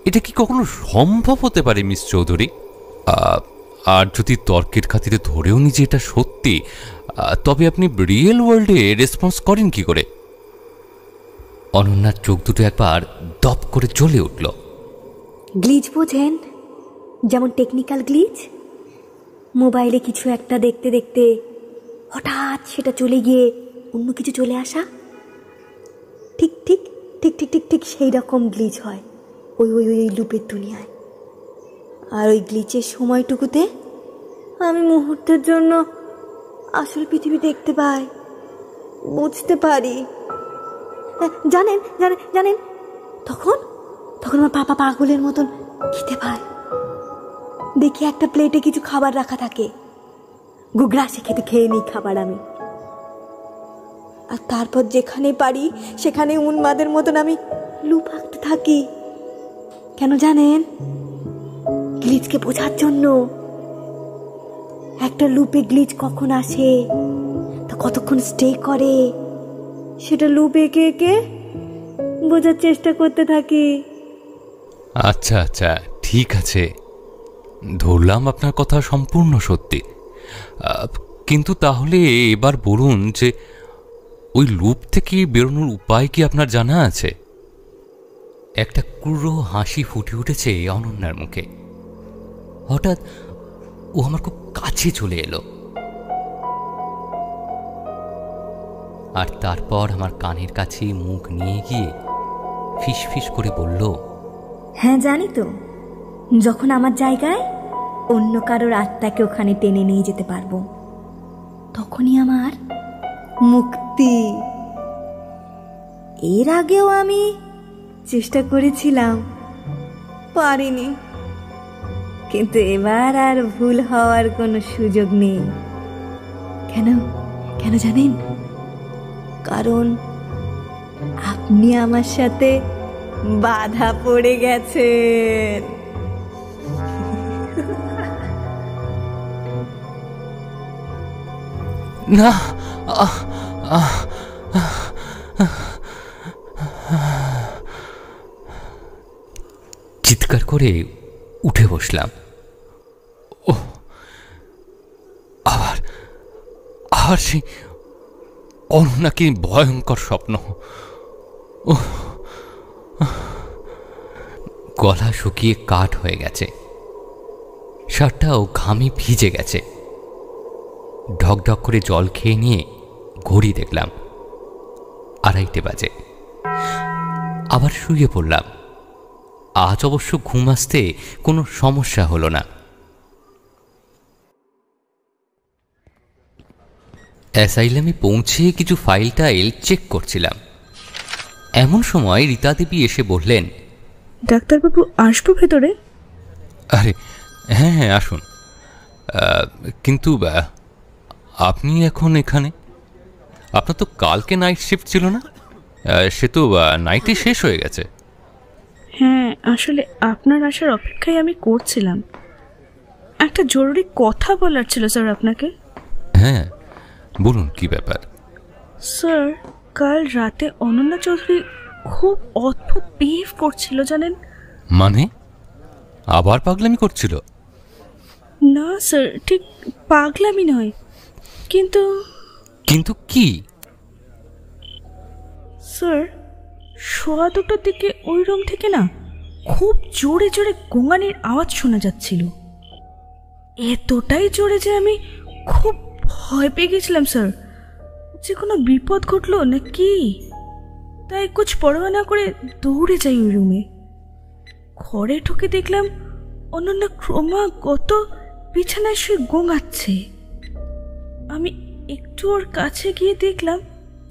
এটা কি কখনো সম্ভব হতে পারে মিস চৌধুরী? আর যদি তর্কের খাতিরে ধরেও নি যে এটা সত্যি, তবে আপনি রিয়েল ওয়ার্ল্ডে রেসপন্স করেন কি করে? অনন্যার চোখ দুটো একবার দপ করে জ্বলে উঠল। গ্লিচ বোঝেন? যেমন টেকনিক্যাল গ্লিচ। মোবাইলে কিছু একটা দেখতে দেখতে হঠাৎ সেটা চলে গিয়ে অন্য কিছু চলে আসা, ঠিক ঠিক ঠিক ঠিক ঠিক ঠিক সেই রকম গ্লিচ হয় ওই ওই ওই লুপের দুনিয়ায়। আর ওই গ্লিচের সময়টুকুতে আমি মুহূর্তের জন্য আসল পৃথিবী দেখতে পাই, বুঝতে পারি। জানেন জানেন জানেন তখন তখন আমার পাপা পাগলের মতন খেতে পায়। দেখি একটা প্লেটে কিছু খাবার রাখা থাকে, গুগ্রাসে খেয়ে নিই খাবার আমি। আর তারপর যেখানে পারি সেখানে উন্মাদের মতন আমি লুপ আঁকতে থাকি। কেন জানেন? গ্লিচকে বোঝার জন্য। একটা লুপে গ্লিচ কখন আসে, তা কতক্ষণ স্টে করে, সেটা লুপ এঁকে এঁকে বোঝার চেষ্টা করতে থাকি। আচ্ছা আচ্ছা, ঠিক আছে, ধরলাম আপনার কথা সম্পূর্ণ সত্যি। কিন্তু তাহলে এবার বলুন যে ওই লুপ থেকে বেরোনোর উপায় কি আপনার জানা আছে? একটা ক্রূর হাসি ফুটে উঠেছে অনন্যার মুখে। হঠাৎ ও আমার খুব কাছে চলে এলো, আর তারপর আমার কানের কাছে মুখ নিয়ে গিয়ে ফিসফিস করে বলল, হ্যাঁ জানি তো, যখন আমার জায়গায় অন্য কারোর আত্মাকে ওখানে টেনে নিয়ে যেতে পারবো, তখনই আমার মুক্তি। এর আগেও আমি চেষ্টা করেছিলাম, পারিনি। কিন্তু এবার আর ভুল হওয়ার কোনো সুযোগ নেই। কেন কেন জানেন? কারণ আপনি আমার সাথে বাধা পড়ে গেছেন। না, চিৎকার করে উঠে বসলাম। ও আবার সেই অনন্যাকে ভয়ঙ্কর স্বপ্ন। ও গলা শুকিয়ে কাঠ হয়ে গেছে, শার্টটাও ঘামে ভিজে গেছে। ঢকঢক করে জল খেয়ে নিয়ে ঘড়ি দেখলাম, 2:30 বাজে। আবার শুয়ে পড়লাম। আজ অবশ্য ঘুম আসতে কোনো সমস্যা হলো না। অ্যাসাইলামে পৌঁছে কিছু ফাইল টাইল চেক করছিলাম, এমন সময় রীতা দেবী এসে বললেন, ডাক্তারবাবু আসবো ভেতরে? আরে হ্যাঁ হ্যাঁ আসুন, কিন্তু আপনি এখন এখানে? আপনার তো কালকে নাইট শিফট ছিল না? সে তো নাইটে শেষ হয়ে গেছে। হ্যাঁ, আসলে আপনার আসার অপেক্ষায় আমি করছিলাম। একটা জরুরি কথা বলার ছিল স্যার আপনাকে। হ্যাঁ বলুন, কি ব্যাপার? স্যার, কাল রাতে অনন্যা চৌধুরী খুব অদ্ভুত বিহেভ করছিল জানেন। মানে আবার পাগলামি করছিল? না স্যার, ঠিক পাগলামি নয়, কিন্তু কিন্তু কি? স্যার, সোয়া দুটোর দিকে ওই রুম থেকে না খুব জোরে জোরে গোঙানির আওয়াজ শোনা যাচ্ছিল। এতটাই জোরে যে আমি খুব ভয় পেয়ে গেছিলাম স্যার, যে কোনো বিপদ ঘটলো না কি। তাই কুছ পরোয়া না করে দৌড়ে যাই ওই রুমে। ঘরে ঢুকে দেখলাম অনন্যা ক্রমাগত বিছানায় শুয়ে গোঙাচ্ছে। আমি একটু ওর কাছে গিয়ে দেখলাম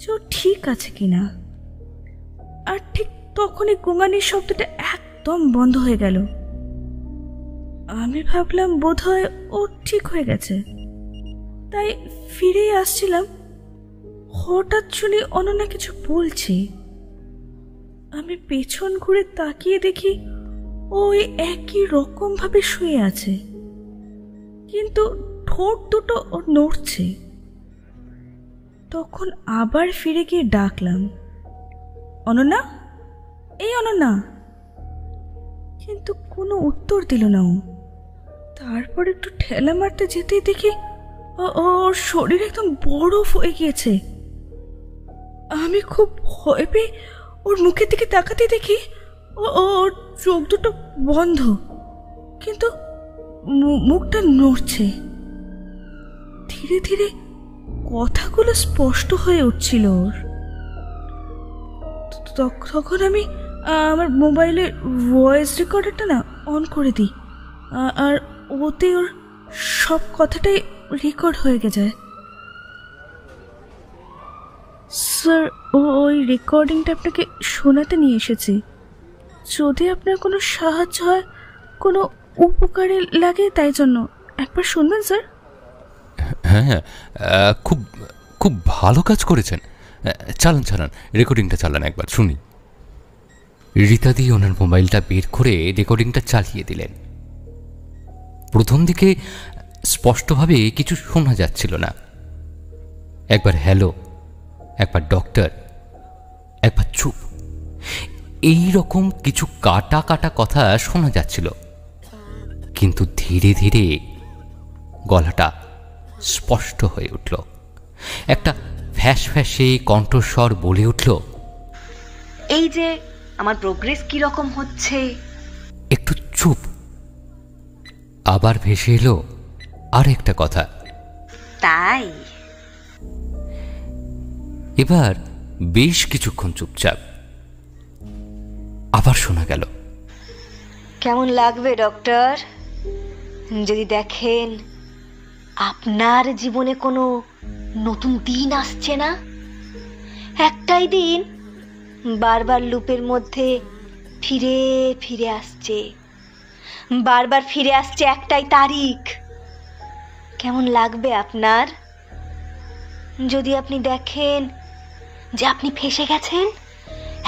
যে ও ঠিক আছে কিনা। আর ঠিক তখনই গোঙানির শব্দটা একদম বন্ধ হয়ে গেল। আমি ভাবলাম বোধহয় ও ঠিক হয়ে গেছে, তাই ফিরেই আসছিলাম। হঠাৎ শুনি অনন্যা কিছু বলছে। আমি পেছন ঘুরে তাকিয়ে দেখি ওই একই রকম ভাবে শুয়ে আছে, কিন্তু ঠোঁট দুটো ওর নড়ছে। তখন আবার ফিরে গিয়ে ডাকলাম, অনন্যা, এই অনন্যা। কিন্তু কোনো উত্তর দিল না ও। তারপর একটু ঠেলা মারতে যেতেই দেখি ওর শরীর একদম বরফ হয়ে গিয়েছে। আমি খুব ভয় পেয়ে ওর মুখের দিকে তাকাতে দেখি ওর চোখ দুটো বন্ধ, কিন্তু মুখটা নড়ছে। ধীরে ধীরে কথাগুলো স্পষ্ট হয়ে উঠছিল ওর। তখন আমি আমার মোবাইলের ভয়েস রেকর্ডারটা না অন করে দিই, আর ওতে ওর সব কথাটাই রেকর্ড হয়ে যায়। স্যার, ওই রেকর্ডিংটা আপনাকে শোনাতে নিয়ে এসেছি। যদি আপনার কোনো সাহায্য হয়, কোনো উপকারে লাগে, তাই জন্য একবার শুনবেন স্যার। হ্যাঁ, খুব খুব ভালো কাজ করেছেন। চালান রেকর্ডিংটা চালান, একবার শুনি। রীতাদি ওনার মোবাইলটা বের করে রেকর্ডিংটা চালিয়ে দিলেন। প্রথম দিকে স্পষ্টভাবে কিছু শোনা যাচ্ছিল না। একবার হ্যালো, একবার ডক্টর, একবার চুপ, এই রকম কিছু কাটা কাটা কথা শোনা যাচ্ছিল। কিন্তু ধীরে ধীরে গলাটা স্পষ্ট হয়ে উঠল। একটা ফ্যাস ফ্যাসে কণ্ঠস্বর বলে উঠল, এই যে আমার প্রোগ্রেস কি রকম হচ্ছে। একটু চুপ। আবার ভেসে এলো আর একটা কথা, তাই। এবার বেশ কিছুক্ষণ চুপচাপ। আবার শোনা গেল, কেমন লাগবে ডক্টর যদি দেখেন আপনার জীবনে কোনো নতুন দিন আসছে না, একটাই দিন বারবার লুপের মধ্যে ফিরে ফিরে আসছে, বারবার ফিরে আসছে একটাই তারিখ। কেমন লাগবে আপনার যদি আপনি দেখেন যে আপনি ফেসে গেছেন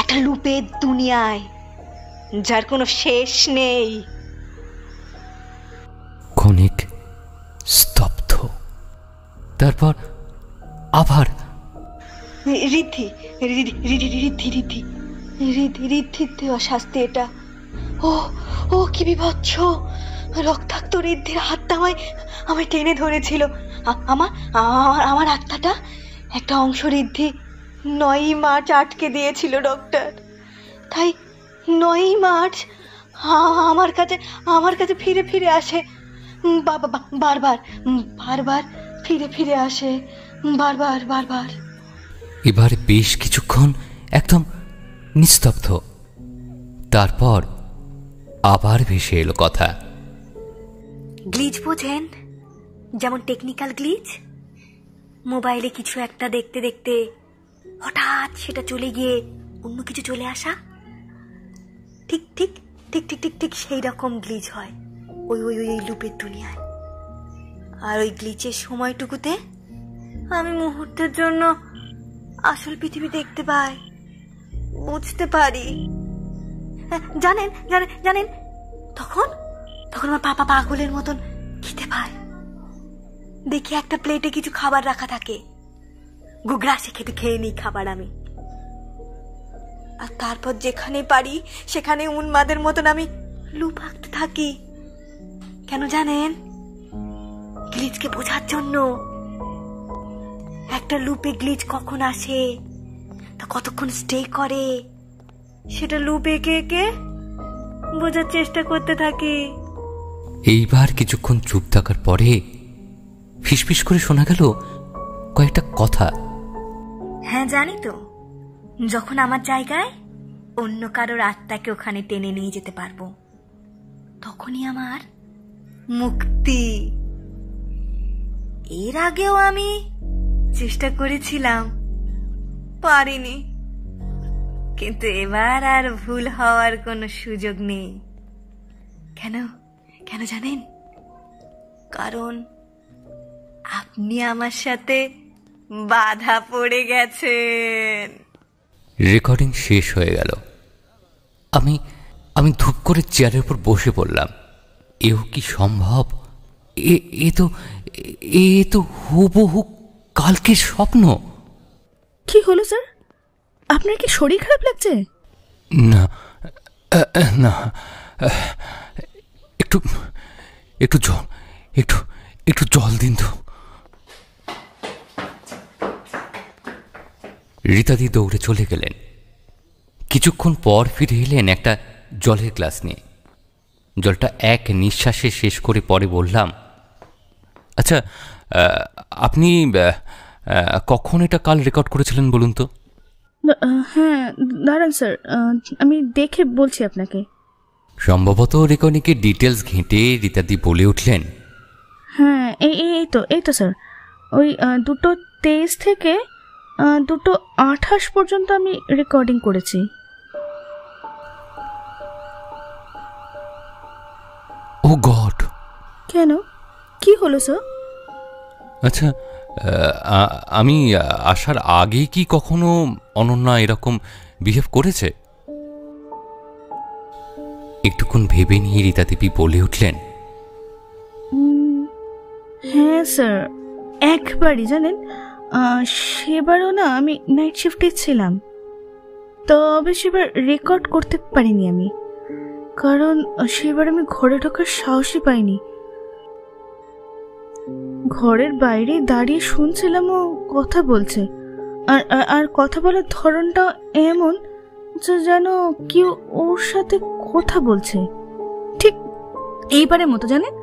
একটা লুপের দুনিয়ায়, যার কোনো শেষ নেই। ক্ষণিক স্তব্ধ, তারপর আবার রিদ্ধি রিদ্ধি রিদ্ধি রিদ্ধি রিদ্ধি রিদ্ধির দেওয়া শাস্তি এটা। ও ও কি বিভৎস! রক্তাক্ত রিদ্ধির হাতটা আমায় টেনে ধরেছিল। আমার আমার আমার আত্মাটা একটা অংশ রিদ্ধি 9ই মার্চ আটকে দিয়েছিল ডক্টর। তাই 9ই মার্চ আমার কাছে ফিরে ফিরে আসে, বারবার বারবার ফিরে ফিরে আসে, বারবার বারবার। এবার বেশ কিছুক্ষণ একদম নিস্তব্ধ। তারপর আবার ভেসে এলো কথা, গ্লিচ বোঝেন, যেমন টেকনিক্যাল গ্লিচ। মোবাইলে কিছু একটা দেখতে দেখতে হঠাৎ সেটা চলে গিয়ে অন্য কিছু চলে আসা, ঠিক ঠিক ঠিক ঠিক ঠিক ঠিক সেই রকম গ্লিচ হয় ওই ওই ওই লুপের দুনিয়ায়। আর ওই গ্লিচের সময়টুকুতে আমি মুহূর্তের জন্য আসল পৃথিবী দেখতে পাই, বুঝতে পারি। জানেন জানেন জানেন তখন তখন আমার পাপা পাগলের মতন খেতে পায়। দেখি একটা প্লেটে কিছু খাবার রাখা থাকে, গুগ্রাসে খেয়ে নিই খাবার আমি। আর তারপর যেখানে পারি সেখানে উন্মাদের মতন আমি লুপ আঁকতে থাকি। কেন জানেন? গ্লিচকে বোঝার জন্য। একটা লুপে গ্লিচ কখন আসে, তা কতক্ষণ স্টে করে সেটা লুপ এঁকে এঁকে বোঝার চেষ্টা করতে থাকি। এইবার কিছুক্ষণ চুপ থাকার পরে ফিসফিস করে শোনা গেল কয়েকটা কথা। হ্যাঁ জানি তো, যখন আমার জায়গায় অন্য কারোর আত্মাকে ওখানে টেনে নিয়ে যেতে পারবো তখনই আমার মুক্তি। এর আগেও আমি চেষ্টা করেছিলাম, পারিনি, কিন্তু এবার আর ভুল হওয়ার কোনো সুযোগ নেই। কেন কেন জানেন? কারণ আপনি আমার সাথে বাধা পড়ে গেছেন। রেকর্ডিং শেষ হয়ে গেল। আমি আমি ধূপ করে চেয়ারের উপর বসে পড়লাম। এও কি সম্ভব? এ তো হুবহু কালকের স্বপ্ন। কি হলো স্যার, আপনার কি শরীর খারাপ লাগছে? না না, একটু একটু জল, একটু জল দিন তো। রীতাদি দৌড়ে চলে গেলেন। কিছুক্ষণ পর ফিরে এলেন একটা জলের গ্লাস নিয়ে। জলটা এক নিঃশ্বাসে শেষ করে পরে বললাম, আচ্ছা আপনি কখন এটা কাল রেকর্ড করেছিলেন বলুন তো? হ্যাঁ দাঁড়ান স্যার, আমি দেখে বলছি আপনাকে। সম্ভবত রেকর্ডিংয়ের ডিটেলস ঘেঁটে রীতাদি বলে উঠলেন, হ্যাঁ এই তো স্যার, ওই 2:23 থেকে 2:28 পর্যন্ত আমি রেকর্ডিং করেছি। ও গড! কেন, কি হলো স্যার? আচ্ছা, আমি আসার আগে কি কখনো অনন্যা এরকম বিহেভ করেছে? একটুক্ষণ ভেবে নিয়ে রীতা দেবী বলে উঠলেন, হ্যাঁ স্যার, একবারই। জানেন, সেবারও না আমি নাইট শিফটে ছিলাম, তবে সেবার রেকর্ড করতে পারিনি আমি, কারণ সেবার আমি ঘরে ঢোকার সাহসই পাইনি। ঘরের বাইরে দাঁড়িয়ে শুনছিলাম ও কথা বলছে, আর কথা বলার ধরনটা এমন যে যেন কেউ ওর সাথে কথা বলছে, ঠিক এইবারের মতো। জানেন,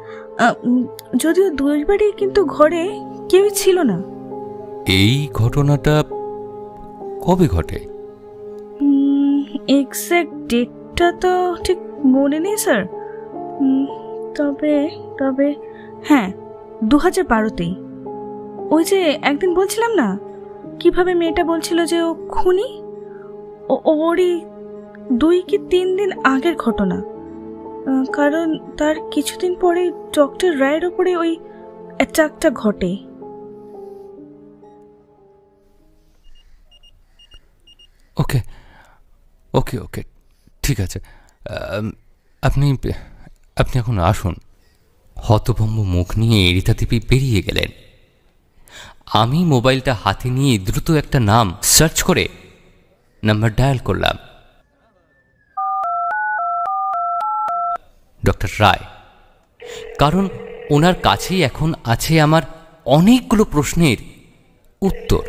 যদিও দুইবারই কিন্তু ঘরে কেউই ছিল না। এই ঘটনাটা কবে ঘটে? এক্সাক্ট ডেটটা তো ঠিক মনে নেই স্যার, তবে হ্যাঁ 2012তেই। ওই যে একদিন বলছিলাম না কিভাবে মেয়েটা বলছিল যে ও খুনি, ওরই 2 কি 3 দিন আগের ঘটনা। কারণ তার কিছুদিন পরে ডক্টর রায়ের ওপরে ওই অ্যাটাকটা ঘটে। ওকে ওকে ওকে ঠিক আছে, আপনি এখন আসুন। হতভম্ব মুখ নিয়ে রীতা দেবী বেরিয়ে গেলেন। আমি মোবাইলটা হাতে নিয়ে দ্রুত একটা নাম সার্চ করে নাম্বার ডায়াল করলাম। ডক্টর রায়। কারণ ওনার কাছেই এখন আছে আমার অনেকগুলো প্রশ্নের উত্তর।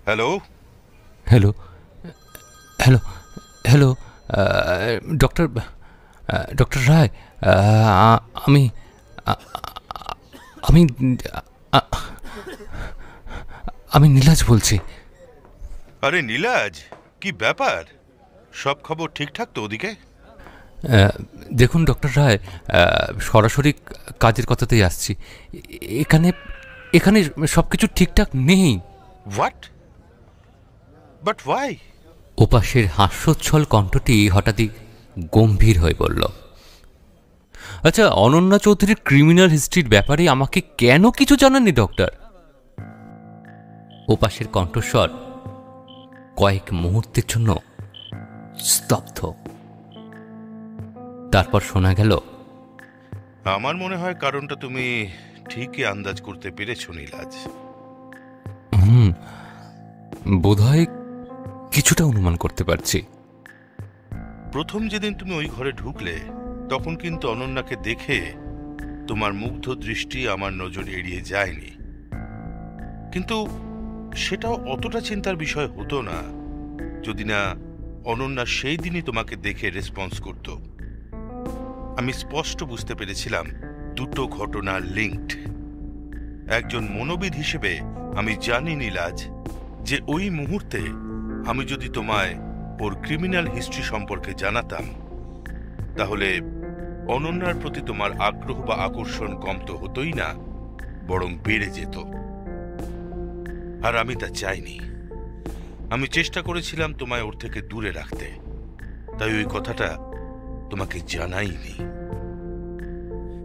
Hello hello hello hello doctor Roy, আমি আমি আমি নীলাজ বলছি। আরে নীলাজ, কি ব্যাপার? সব খবর ঠিকঠাক তো ওদিকে? দেখুন ডক্টর রায়, সরাসরি কাজের কথাতেই আসছি। এখানে সব কিছু ঠিকঠাক নেই। হোয়াট? But why? ওপাশের হাস্যোচ্ছল কণ্ঠটি হঠাৎই গম্ভীর হয়ে বলল, আচ্ছা অনন্যা চৌধুরীর ক্রিমিনাল হিস্ট্রির ব্যাপারে আমাকে কেন কিছু জানাননি ডক্টর? ওপাশের কণ্ঠস্বর কয়েক মুহূর্তের জন্য স্তব্ধ। তারপর শোনা গেল, আমার মনে হয় কারণটা তুমি ঠিকই আন্দাজ করতে পেরেছ নীলাজ। বোধহয় কিছুটা অনুমান করতে পারছি। প্রথম যেদিন তুমি ওই ঘরে ঢুকলে তখন কিন্তু অনন্যাকে দেখে তোমার মুগ্ধ দৃষ্টি আমার নজর এড়িয়ে যায়নি, কিন্তু সেটাও অতটা চিন্তার বিষয় হতো না যদি না অনন্যা সেই দিনই তোমাকে দেখে রেসপন্স করত। আমি স্পষ্ট বুঝতে পেরেছিলাম দুটো ঘটনা লিঙ্কড। একজন মনোবিদ হিসেবে আমি জানি নীলাজ যে ওই মুহূর্তে আমি যদি তোমায় ওর ক্রিমিনাল হিস্ট্রি সম্পর্কে জানাতাম তাহলে অনন্যার প্রতি তোমার আগ্রহ বা আকর্ষণ কম তো হতোই না, বরং বেড়ে যেত। আর আমি তা চাইনি। আমি চেষ্টা করেছিলাম তোমায় ওর থেকে দূরে রাখতে, তাই ওই কথাটা তোমাকে জানাইনি।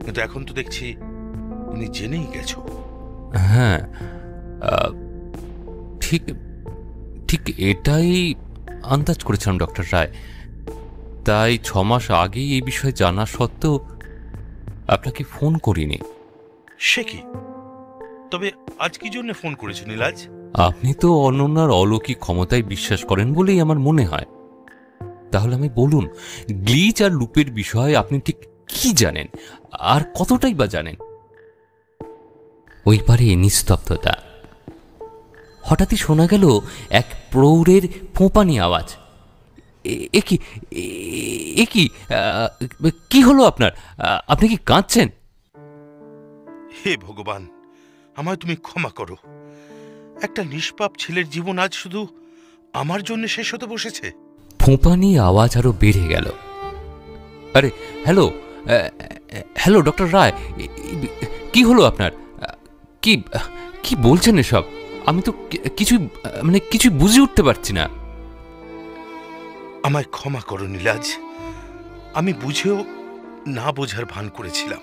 কিন্তু এখন তো দেখছি তুমি জেনেই গেছো। হ্যাঁ, ঠিক ঠিক এটাই আন্দাজ করেছিলাম ডক্টর রায়। তাই 6 মাস আগেই এই বিষয়ে জানা সত্ত্বেও আপনাকে ফোন করিনি। সে কি? তবে আজ কি জন্য ফোন করেছো নীলাজ? আপনি তো অনন্যার অলৌকিক ক্ষমতায় বিশ্বাস করেন বলেই আমার মনে হয়। তাহলে আমি বলুন, গ্লিচ আর লুপের বিষয়ে আপনি ঠিক কি জানেন, আর কতটাই বা জানেন? ওই পারে নিস্তব্ধতা। হঠাৎই শোনা গেল এক প্রৌঢ়ের ফোঁপানি আওয়াজ। কি হলো আপনার? আপনি কি কাঁদছেন? হে ভগবান, আমায় তুমি ক্ষমা করো। একটা নিষ্পাপ ছেলের জীবন আজ শুধু আমার জন্য শেষ হতে বসেছে। ফোঁপানি আওয়াজ আরো বেড়ে গেল। আরে হ্যালো, হ্যালো ডক্টর রায়, কি হলো আপনার? কি কি বলছেন এসব? আমি তো কিছুই বুঝে উঠতে পারছি না। আমায় ক্ষমা করো নীলাজ, আমি বুঝেও না বোঝার ভান করেছিলাম।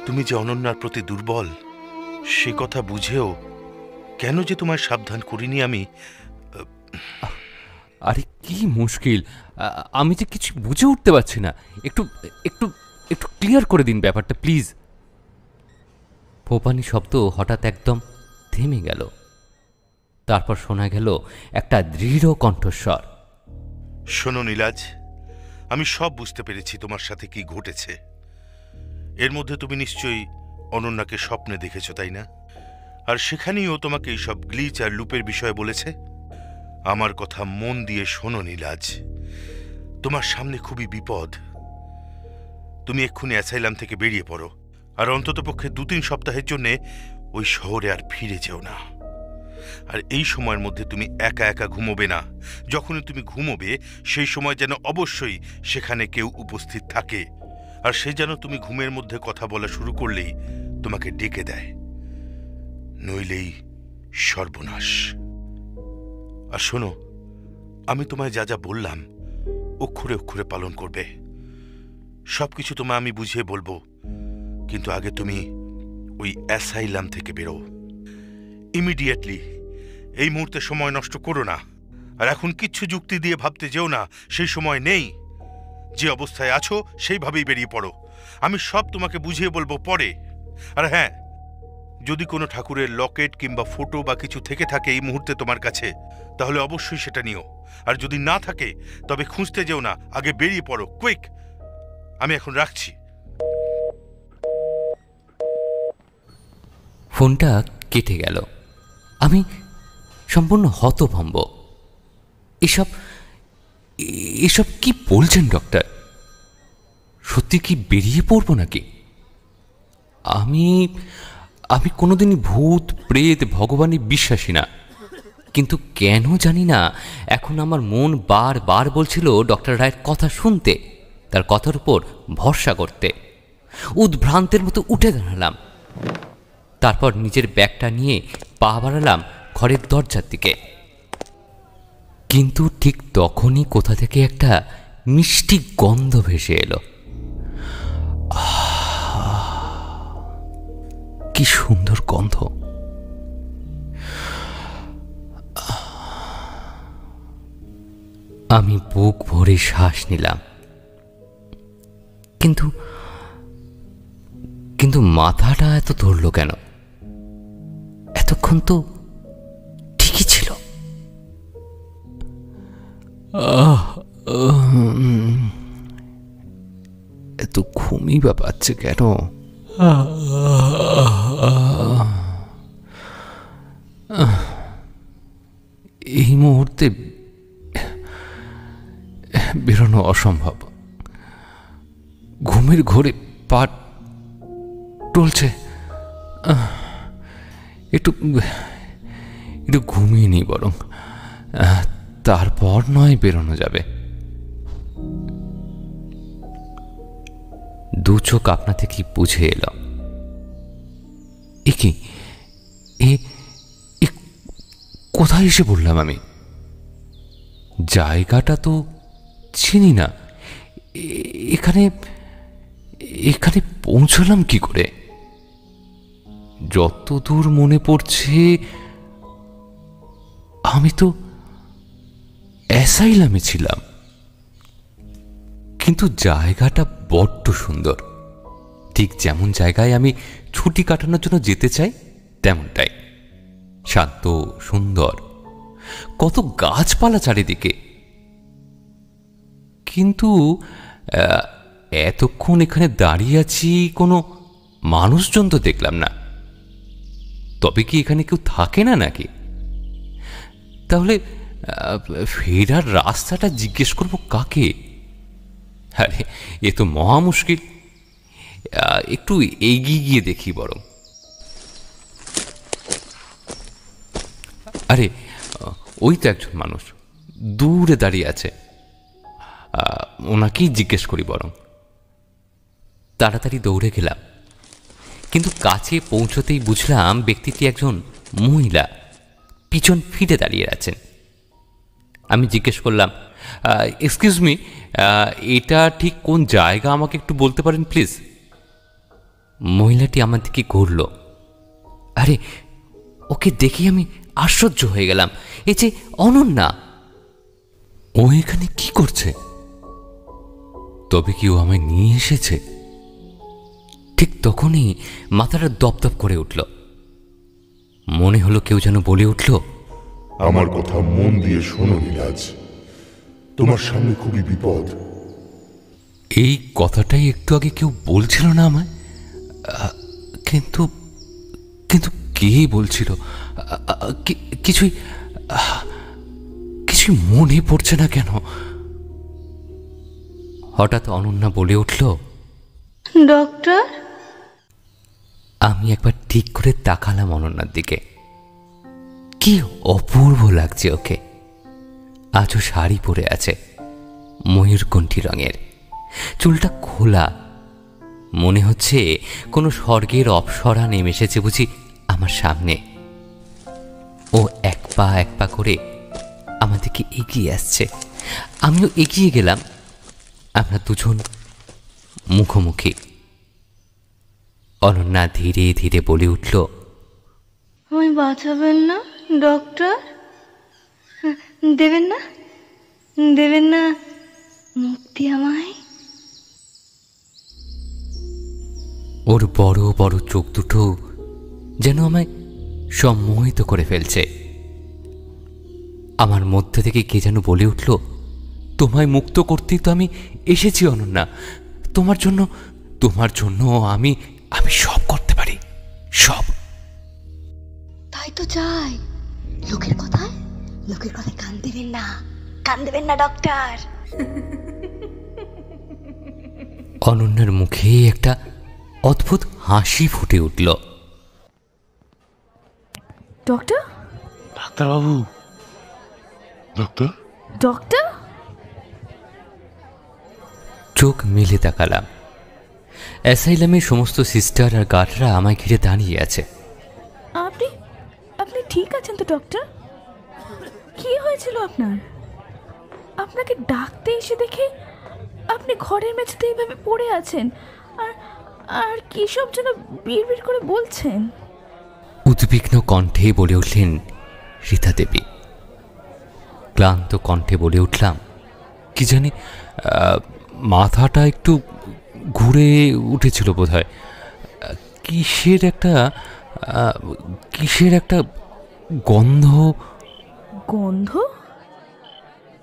তুমি যে অনন্যার প্রতি দুর্বল সে কথা বুঝেও কেন যে তোমায় সাবধান করিনি আমি। আরে কি মুশকিল, আমি যে কিছু বুঝে উঠতে পারছি না। একটু একটু একটু ক্লিয়ার করে দিন ব্যাপারটা প্লিজ। ফোঁপানি শব্দ হঠাৎ একদম থেমে গেল। তারপর শোনা গেল একটা দৃঢ় কণ্ঠস্বর। শোনো নীলাজ, আমি সব বুঝতে পেরেছি তোমার সাথে কি ঘটেছে। এর মধ্যে তুমি নিশ্চয়ই অনন্যাকে স্বপ্নে দেখেছো, তাই না? আর সেখানেই ও তোমাকে এইসব গ্লিচ আর লুপের বিষয়ে বলেছে। আমার কথা মন দিয়ে শোনো নীলাজ, তোমার সামনে খুবই বিপদ। তুমি এক্ষুনি অ্যাসাইলাম থেকে বেরিয়ে পড়ো, আর অন্ততপক্ষে 2-3 সপ্তাহের জন্য ওই শহরে আর ফিরে যেও না। আর এই সময়ের মধ্যে তুমি একা একা ঘুমোবে না। যখনই তুমি ঘুমোবে সেই সময় যেন অবশ্যই সেখানে কেউ উপস্থিত থাকে, আর সে যেন তুমি ঘুমের মধ্যে কথা বলা শুরু করলেই তোমাকে ডেকে দেয়, নইলেই সর্বনাশ। আর শোনো, আমি তোমায় যা যা বললাম অক্ষরে অক্ষরে পালন করবে। সবকিছু তোমায় আমি বুঝিয়ে বলবো, কিন্তু আগে তুমি ওই অ্যাসাইলাম থেকে বেরো ইমিডিয়েটলি। এই মুহূর্তে সময় নষ্ট করো না। আর এখন কিচ্ছু যুক্তি দিয়ে ভাবতে যেও না, সেই সময় নেই। যে অবস্থায় আছো সেইভাবেই বেরিয়ে পড়ো। আমি সব তোমাকে বুঝিয়ে বলবো পরে। আর হ্যাঁ, যদি কোনো ঠাকুরের লকেট কিংবা ফটো বা কিছু থেকে থাকে এই মুহূর্তে তোমার কাছে, তাহলে অবশ্যই সেটা নিও। আর যদি না থাকে তবে খুঁজতে যেও না, আগে বেরিয়ে পড়ো, কুইক। আমি এখন রাখছি। ফোনটা কেটে গেল। আমি সম্পূর্ণ হতভম্ব। এসব কি বলছেন ডক্টর? সত্যি কি বেরিয়ে পড়বো নাকি? আমি কোনোদিনই ভূত প্রেত ভগবানে বিশ্বাসী না, কিন্তু কেন জানি না এখন আমার মন বারবার বলছিল ডক্টর রায়ের কথা শুনতে, তার কথার উপর ভরসা করতে। উদ্ভ্রান্তের মতো উঠে দাঁড়ালাম। তারপর নিজের ব্যাগটা নিয়ে পা বাড়ালাম ঘরের দরজার দিকে। কিন্তু ঠিক তখনই কোথা থেকে একটা মিষ্টি গন্ধ ভেসে এলো। কি সুন্দর গন্ধ! আমি বুক ভরে শ্বাস নিলাম, কিন্তু মাথাটা এত ধরল কেন? এতক্ষণ তো ঠিকই ছিল। এত ঘুমই বা পাচ্ছে কেন? এই মুহূর্তে বেরোনো অসম্ভব। ঘুমের ঘোরে পা টলছে। একটু একটু ঘুমিয়ে নি বরং, তারপর নয় বেরোনো যাবে। দু চোখ আপনাতে কি বুঝে এলো। এ কি, এ কোথায় এসে বললাম আমি? জায়গাটা তো চিনি না। এখানে এখানে পৌঁছলাম কি করে? যতদূর মনে পড়ছে আমি তো অ্যাসাইলামে ছিলাম, কিন্তু জায়গাটা বড্ড সুন্দর। ঠিক যেমন জায়গায় আমি ছুটি কাটানোর জন্য যেতে চাই তেমনটাই। শান্ত, সুন্দর, কত গাছপালা চারিদিকে। কিন্তু এতক্ষণ এখানে দাঁড়িয়ে আছি, কোনো মানুষজন তো দেখলাম না। তবে কি এখানে কেউ থাকে না নাকি? তাহলে ফেরার রাস্তাটা জিজ্ঞেস করব কাকে? আরে এ তো মহা মুশকিল। একটু এগিয়ে গিয়ে দেখি বরং। আরে ওই তো একজন মানুষ দূরে দাঁড়িয়ে আছে, ওনাকেই জিজ্ঞেস করি বরং। তাড়াতাড়ি দৌড়ে গেলাম, কিন্তু কাছে পৌঁছতেই বুঝলাম ব্যক্তিটি একজন মহিলা, পিছন ফিরে দাঁড়িয়ে আছেন। আমি জিজ্ঞেস করলাম, এক্সকিউজ মি, এটা ঠিক কোন জায়গা আমাকে একটু বলতে পারেন প্লিজ? মহিলাটি আমার দিকে ঘুরল। আরে ওকে দেখে আমি আশ্চর্য হয়ে গেলাম। এ যে অনন্যা। ও এখানে কি করছে? তবে কি ও আমায় নিয়ে এসেছে? ঠিক তখনই মাথাটা দপদপ করে উঠল। মনে হলো কেউ যেন বলে উঠল, আমার কথা মন দিয়ে শোনো নীলাজ, তোমার সামনে খুবই বিপদ। এই কথাটাই একটু আগে কেউ বলছিল না আমায়, কিন্তু কিন্তু কে বলছিল? কিছুই কিছুই মনে পড়ছে না কেন। হঠাৎ অনন্যা বলে উঠল, ডক্টর। আমি একবার ঠিক করে তাকালাম অনন্যার দিকে। কি অপূর্ব লাগছে ওকে। আজও শাড়ি পরে আছে, ময়ূরকণ্ঠী রঙের, চুলটা খোলা। মনে হচ্ছে কোনো স্বর্গের অপ্সরা নেমে এসেছে বুঝি আমার সামনে। ও এক পা করে আমার দিকে এগিয়ে আসছে, আমিও এগিয়ে গেলাম। আমরা দুজন মুখোমুখি। অনন্যা ধীরে ধীরে বলে উঠল, আমায় বাঁচাবেন না ডক্টর? দেবেন না, দেবেন না মুক্তি আমায়? ওর বড় বড় চোখ দুটো যেন আমায় সম্মোহিত করে ফেলছে। আমার মধ্যে থেকে কে যেন বলে উঠল, তোমায় মুক্ত করতেই তো আমি এসেছি অনন্যা। তোমার জন্য, তোমার জন্য আমি আমি সব করতে পারি, সব। তাই তো চাই। লোকের কথায় কান দেবেন না, কান দেবেন না ডক্টর। অনন্যার মুখে একটা অদ্ভুত হাসি ফুটে উঠল। ডক্টর, ডাক্তারবাবু, ডক্টর, ডক্টর। চোখ মেলে তাকালাম। অ্যাসাইলামের সমস্ত সিস্টার আর গার্ডরা আমায় ঘিরে দাঁড়িয়ে আছে। আপনি আপনি ঠিক আছেন তো ডক্টর? কি হয়েছিল আপনার? আপনাকে ডাকতে এসে দেখে আপনি ঘরের মেঝেতে এইভাবে পড়ে আছেন, আর আর কি সব যেন বিড়বিড় করে বলছেন। উদ্বিগ্ন কণ্ঠে বলে উঠলেন রীতা দেবী। ক্লান্ত কণ্ঠে বলে উঠলাম, কি জানি মাথাটা একটু ঘুরে উঠেছিল বোধহয়। কিসের একটা গন্ধ। গন্ধ?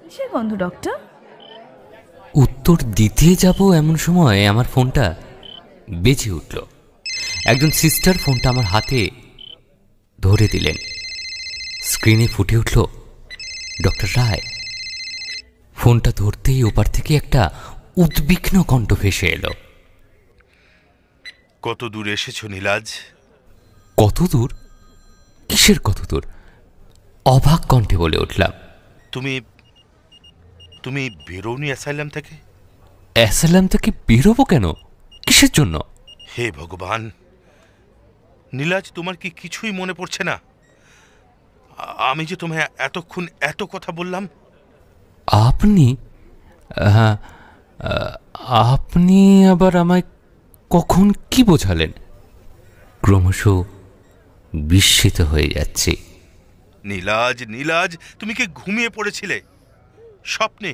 কিসের গন্ধ ডক্টর? উত্তর দিতে যাব এমন সময় আমার ফোনটা বেজে উঠল। একজন সিস্টার ফোনটা আমার হাতে ধরে দিলেন। স্ক্রিনে ফুটে উঠল ডক্টর রায়। ফোনটা ধরতেই ওপার থেকে একটা উদ্বিগ্ন কণ্ঠ ভেসে এলো। কত দূর এসেছো নীলাজ? কত দূর? কিসের কত দূর? অবাক কণ্ঠে বলে উঠলাম। তুমি তুমি বেরোনি অ্যাসাইলাম থেকে? অ্যাসাইলাম থেকে বেরোবো কেন? কিসের জন্য? হে ভগবান নীলাজ, তোমার কি কিছুই মনে পড়ছে না? আমি যে তোমায় এতক্ষণ এত কথা বললাম। আপনি? হ্যাঁ, আপনি আবার আমায় কখন কি বোঝালেন? ক্রমশ বিস্মিত হয়ে যাচ্ছে। নীলাজ, নীলাজ, তুমি কি ঘুমিয়ে পড়েছিলে? স্বপ্নে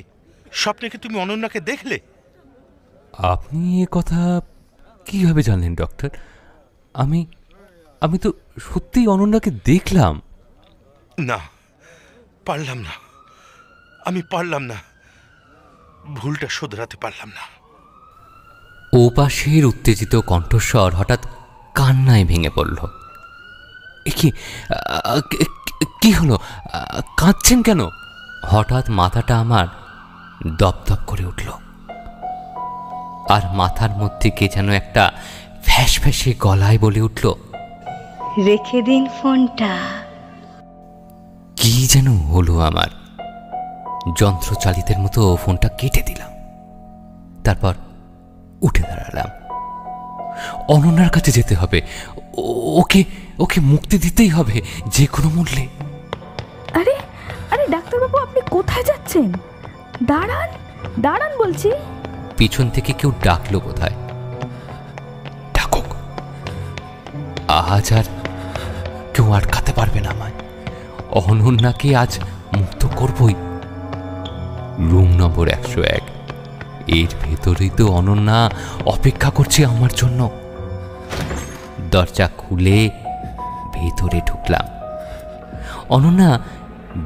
স্বপ্নে কি তুমি অনন্যাকে দেখলে? আপনি এ কথা কিভাবে জানলেন ডক্টর? আমি তো সত্যিই অনন্যাকে দেখলাম। না, পারলাম না, আমি পারলাম না, ভুলটা শোধরাতে পারলাম না। ওপাশের উত্তেজিত কণ্ঠস্বর হঠাৎ কান্নায় ভেঙে পড়ল। কি হলো? কাঁদছেন কেন? হঠাৎ মাথাটা আমার দপদপ করে উঠল, আর মাথার মধ্যে কে যেন একটা ফ্যাস ফ্যাসে গলায় বলে উঠল, রেখে দিন ফোনটা। কি যেন হলো আমার। যন্ত্রচালিতের মতো ফোনটা কেটে দিলাম। তারপর উঠে দাঁড়ালাম। অনন্যার কাছে যেতে হবে। ওকে ওকে মুক্তি দিতেই হবে যে কোনো মূল্যে। আরে আরে ডাক্তারবাবু, আপনি কোথায় যাচ্ছেন? দাঁড়ান দাঁড়ান বলছি। পিছন থেকে কেউ ডাকলো বোধহয়। ডাকুক, আজ আর কেউ আটকাতে পারবে না আমায়। অনন্যাকে আজ মুক্ত করবই। রুম নম্বর 101, এর ভেতরেই তো অনন্যা অপেক্ষা করছে আমার জন্য। দরজা খুলে ভেতরে ঢুকলাম। অনন্যা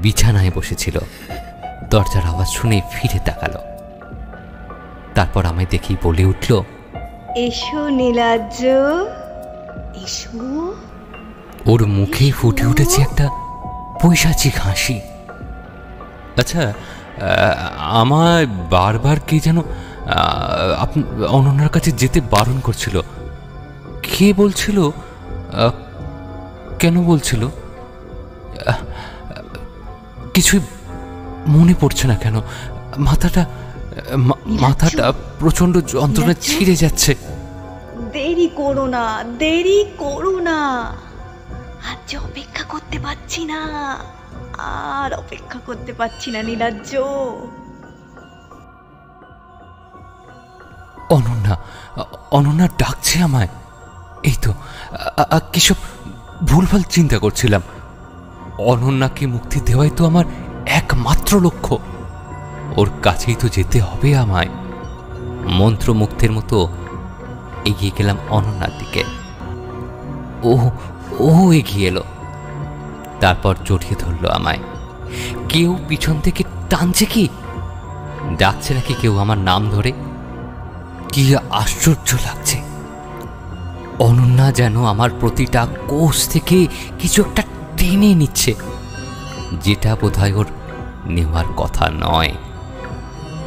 বিছানায় বসেছিল। দরজার আওয়াজ শুনে ফিরে তাকালো। তারপর আমায় দেখেই বলে উঠল, এসো নীলাজ, এসো। ওর মুখে ফুটে উঠেছে একটা পৈশাচিক হাসি। আচ্ছা, আমায় বারবার কে যেন অনন্যার কাছে যেতে বারণ করছিল। কে বলছিল? কেন বলছিল? কিছুই মনে পড়ছে না কেন। মাথাটা প্রচন্ড যন্ত্রণা ছিঁড়ে যাচ্ছে। দেরি করো না, দেরি করো না। আজ অপেক্ষা করতে পারছি না, আর অপেক্ষা করতে পারছি না নীলাজ। অনন্যা ডাকছে আমায়। এই তো কিসব ভুলভাল চিন্তা করছিলাম। অনন্যাকে মুক্তি দেওয়াই তো আমার একমাত্র লক্ষ্য। ওর কাছেই তো যেতে হবে আমায়। মন্ত্রমুগ্ধের মতো এগিয়ে গেলাম অনন্যার দিকে। ও এগিয়ে এলো। তারপর জড়িয়ে ধরলো আমায়। কেউ পিছন থেকে টানছে কি? ডাকছে নাকি কেউ আমার নাম ধরে? কি আশ্চর্য লাগছে। অনন্যা যেন আমার প্রতিটা কোষ থেকে কিছু একটা টেনে নিচ্ছে, যেটা বোধহয় ওর নেওয়ার কথা নয়।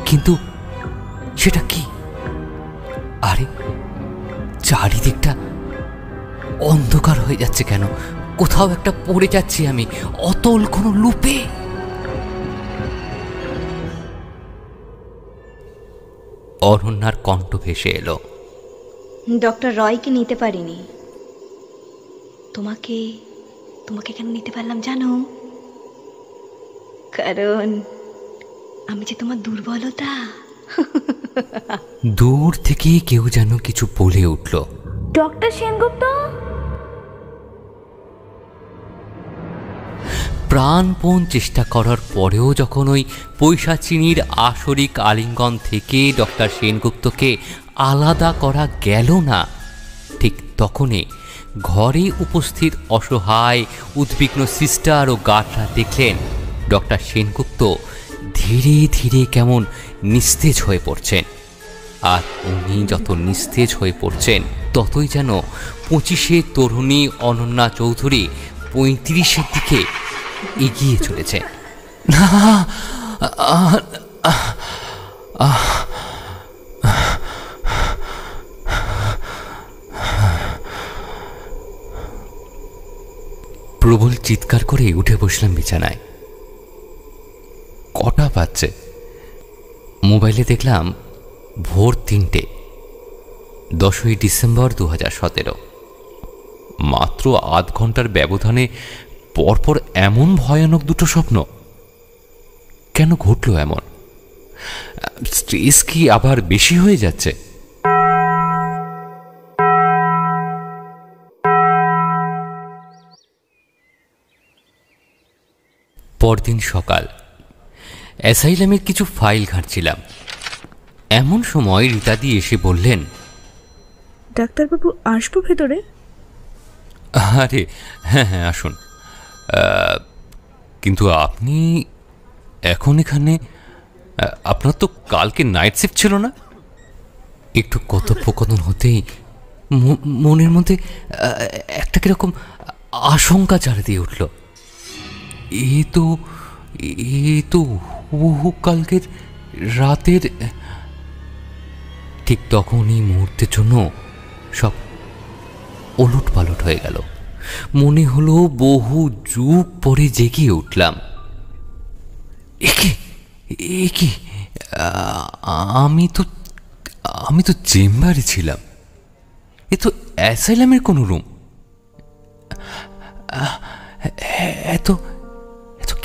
কিন্তু সেটা কি? আরে চারিদিকটা অন্ধকার হয়ে যাচ্ছে কেন? কোথাও একটা পড়ে যাচ্ছি আমি, অতল কোনো লুপে। অনন্যার কণ্ঠ ভেসে এলো, ডক্টর রয়কে নিতে পারিনি। তোমাকে কেন নিতে পারলাম জানো? কারণ আমি যে তোমার দুর্বলতা। দূর থেকে কেউ যেন কিছু বলে উঠল, ডক্টর সেনগুপ্ত। প্রাণপণ চেষ্টা করার পরেও যখন ওই পৈশাচিনীর আসরিক আলিঙ্গন থেকে ডক্টর সেনগুপ্তকে আলাদা করা গেল না, ঠিক তখনই ঘরে উপস্থিত অসহায় উদ্বিগ্ন সিস্টার ও গার্ডরা দেখলেন ডক্টর সেনগুপ্ত ধীরে ধীরে ধীরে কেমন নিস্তেজ হয়ে পড়ছেন। আর উনি যত নিস্তেজ হয়ে পড়ছেন ততই যেন 25-এ তরুণী অনন্যা চৌধুরী 35-এর দিকে এগিয়ে চলেছে। না, প্রবল চিৎকার করে উঠে বসলাম বিছানায়। কটা বাজছে? মোবাইলে দেখলাম ভোর 3টে, 10ই ডিসেম্বর 2017। মাত্র আধ ঘন্টার ব্যবধানে পরপর এমন ভয়ানক দুটো স্বপ্ন কেন ঘটল? এমন স্ট্রেস কি আবার বেশি হয়ে যাচ্ছে? পরদিন সকাল, অ্যাসাইলামের কিছু ফাইল ঘাঁটছিলাম। এমন সময় রীতাদি এসে বললেন, ডাক্তারবাবু আসবো ভেতরে? আরে হ্যাঁ হ্যাঁ আসুন, কিন্তু আপনি এখন এখানে? আপনার তো কালকে নাইট শিফট ছিল না? একটু কথোপকথন হতেই মনের মধ্যে একটা কিরকম আশঙ্কা চাড়া দিয়ে উঠল। এ তো কালকের রাতের। ঠিক তখনই মুহূর্তের জন্য সব ওলট পালট হয়ে গেল। মনে হলো বহু যুগ পরে জেগে উঠলাম। একে আমি তো চেম্বারে ছিলাম। এ তো অ্যাসাইলামের কোনো রুম। এত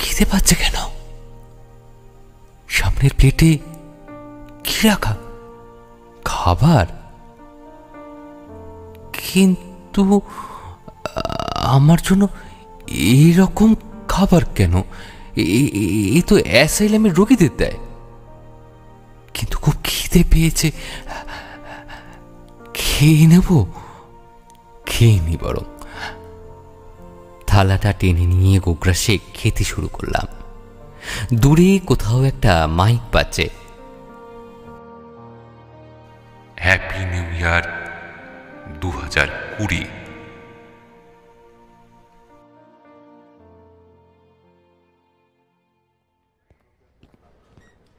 খিদে পাচ্ছে কেন? সামনের প্লেটে কি রাখা? খাবার। কিন্তু আমার জন্য এইরকম খাবার কেন? এ তো অ্যাসাইলামের রোগীদের দেয়। কিন্তু খুব খিদে পেয়েছে, খেয়ে নি বরং। থালাটা টেনে নিয়ে গোগ্রাসে খেতে শুরু করলাম। দূরে কোথাও একটা মাইক বাজছে, হ্যাপি নিউ ইয়ার 2020।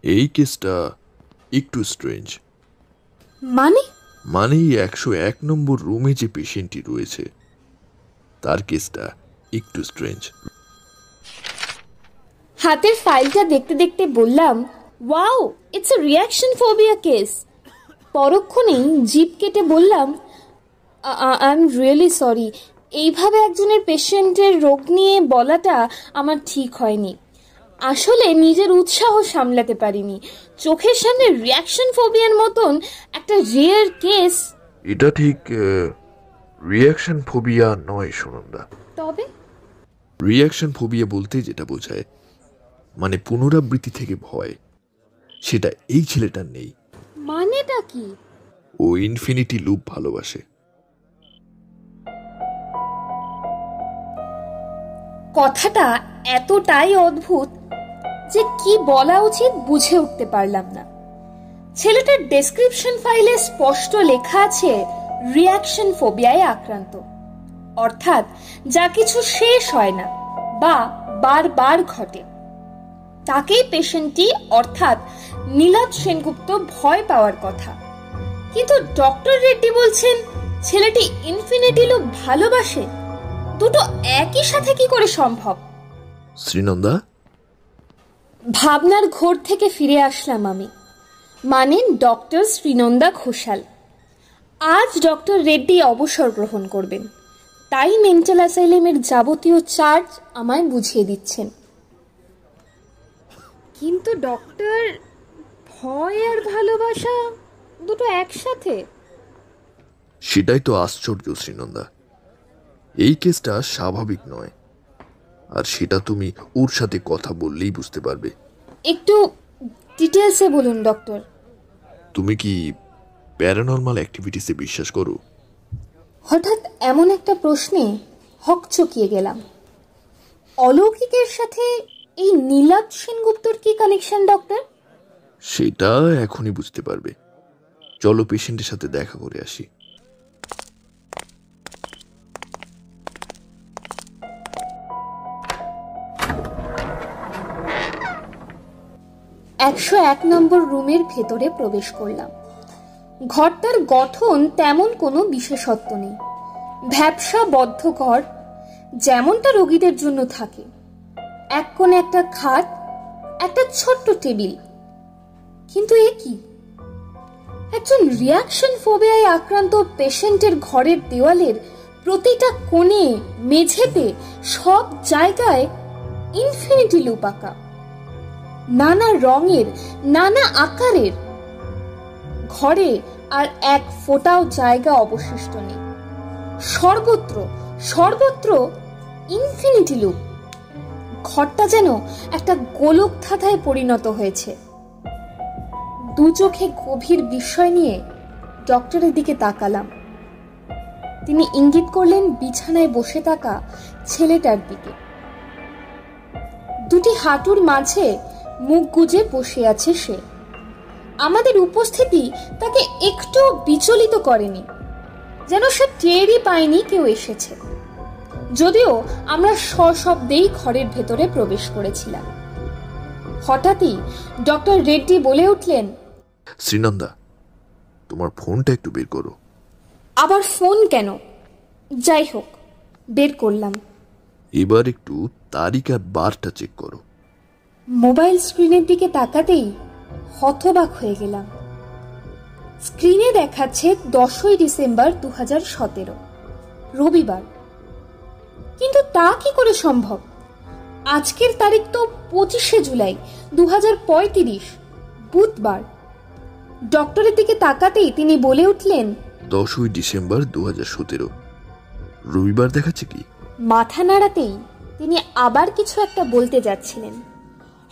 এই কেসটা একটু স্ট্রেঞ্জ। মানে? 101 নম্বর রুমে যে পেশেন্টটি রয়েছে তার কেসটা একটু স্ট্রেঞ্জ। হাতের ফাইলটা দেখতে দেখতে বললাম, wow, it's a reaction phobia case. পরক্ষণেই জিভ কেটে বললাম, আই এম রিয়েলি সরি, এইভাবে একজনের পেশেন্টের রোগ নিয়ে বলাটা আমার ঠিক হয়নি। আসলে নিজের উৎসাহ সামলাতে পারিনি। চোখের সামনে রিঅ্যাকশন ফোবিয়ার মতন একটা রেয়ার কেস। এটা ঠিক রিঅ্যাকশন ফোবিয়া নয় সুনন্দা। তবে রিঅ্যাকশন ফোবিয়া বলতে যেটা বোঝায়, মানে পুনরাবৃত্তি থেকে ভয়, সেটা এই ছেলেটার নেই। মানেটা কি? ও ইনফিনিটি লুপ ভালোবাসে। কথাটা এতটাই অদ্ভুত যে কি বলা উচিত বুঝে উঠতে পারলাম না। ছেলেটার ডেসক্রিপশন ফাইলে স্পষ্ট লেখা আছে রিঅ্যাকশন ফোবিয়ায় আক্রান্ত, অর্থাৎ যা কিছু শেষ হয় না বা বারবার ঘটে তাকেই পেশেন্টটি অর্থাৎ নীলাদ সেনগুপ্ত ভয় পাওয়ার কথা। কিন্তু ডক্টর রেড্ডি বলছেন ছেলেটি ইনফিনিটি লুপ ভালোবাসে। দুটো একই সাথে কি করে সম্ভব? শ্রীনন্দা, ভাবনার ঘোর থেকে ফিরে আসলাম আমি, মানে ডক্টর শ্রীনন্দা ঘোষাল। আজ ডক্টর রেড্ডি অবসর গ্রহণ করবেন, তাই মেন্টাল অ্যাসাইলামের যাবতীয় চার্জ আমায় বুঝিয়ে দিচ্ছেন। কিন্তু ডক্টর, ভয় আর ভালোবাসা দুটো একসাথে? সেটাই তো আশ্চর্য শ্রীনন্দা। এই কেসটা স্বাভাবিক নয়, আর সেটা তুমি ওর সাথে কথা বললেই বুঝতে পারবে। একটু ডিটেলসে বলুন ডক্টর। তুমি কি প্যারানর্মাল অ্যাক্টিভিটিসে বিশ্বাস করো? হঠাৎ এমন একটা প্রশ্নে হকচকিয়ে গেলাম। অলৌকিকের সাথে এই নীলাভ সেনগুপ্তর কি কানেকশন ডক্টর? সেটা এখনই বুঝতে পারবে। চলো পেশেন্টের সাথে দেখা করে আসি। একশো 1 নম্বর রুমের ভেতরে প্রবেশ করলাম। ঘরটার গঠন তেমন কোনো বিশেষত্ব নেই, ভ্যাপসা বদ্ধ ঘর, যেমনটা রোগীদের জন্য থাকে। এক কোণে একটা খাট, একটা ছোট্ট টেবিল। কিন্তু এ কি? একজন রিয়াকশন ফোবিয়ায় আক্রান্ত পেশেন্টের ঘরের দেওয়ালের প্রতিটা কোণে, মেঝেতে, সব জায়গায় ইনফিনিটি লুপ আঁকা, নানা রঙের, নানা আকারের। ঘরে আর এক ফোঁটাও জায়গা অবশিষ্ট নেই। সর্বত্র সর্বত্র ইনফিনিটি লুপ। ঘরটা যেন একটা গোলক ধাঁধায় পরিণত হয়েছে। দু চোখে গভীর বিস্ময় নিয়ে ডক্টরের দিকে তাকালাম। তিনি ইঙ্গিত করলেন বিছানায় বসে থাকা ছেলেটার দিকে। দুটি হাঁটুর মাঝে মুখ গুজে বসে আছে সে। আমাদের উপস্থিতি তাকে একটু বিচলিত করেনি, যেন সে টেরই পায়নি কেউ এসেছে। যদিও আমরা সশব্দেই ঘরের ভেতরে প্রবেশ করেছিলাম। হঠাৎই ডক্টর রেড্ডি বলে উঠলেন, শ্রীনন্দা, তোমার ফোনটা একটু বের করো। আবার ফোন কেন? যাই হোক, বের করলাম। এবার একটু তারিখ আর বারটা চেক করো। মোবাইল স্ক্রিনের দিকে তাকাতেই হতবাক হয়ে গেলাম। স্ক্রিনে দেখাচ্ছে 10ই ডিসেম্বর 2017, রবিবার। কিন্তু তা কি করে সম্ভব? আজকের তারিখ তো 25শে জুলাই 2035, বুধবার। ডক্টরের দিকে তাকাতেই তিনি বলে উঠলেন, 10ই ডিসেম্বর 2017, রবিবার দেখাচ্ছে কি? মাথা নাড়াতেই তিনি আবার কিছু একটা বলতে যাচ্ছিলেন।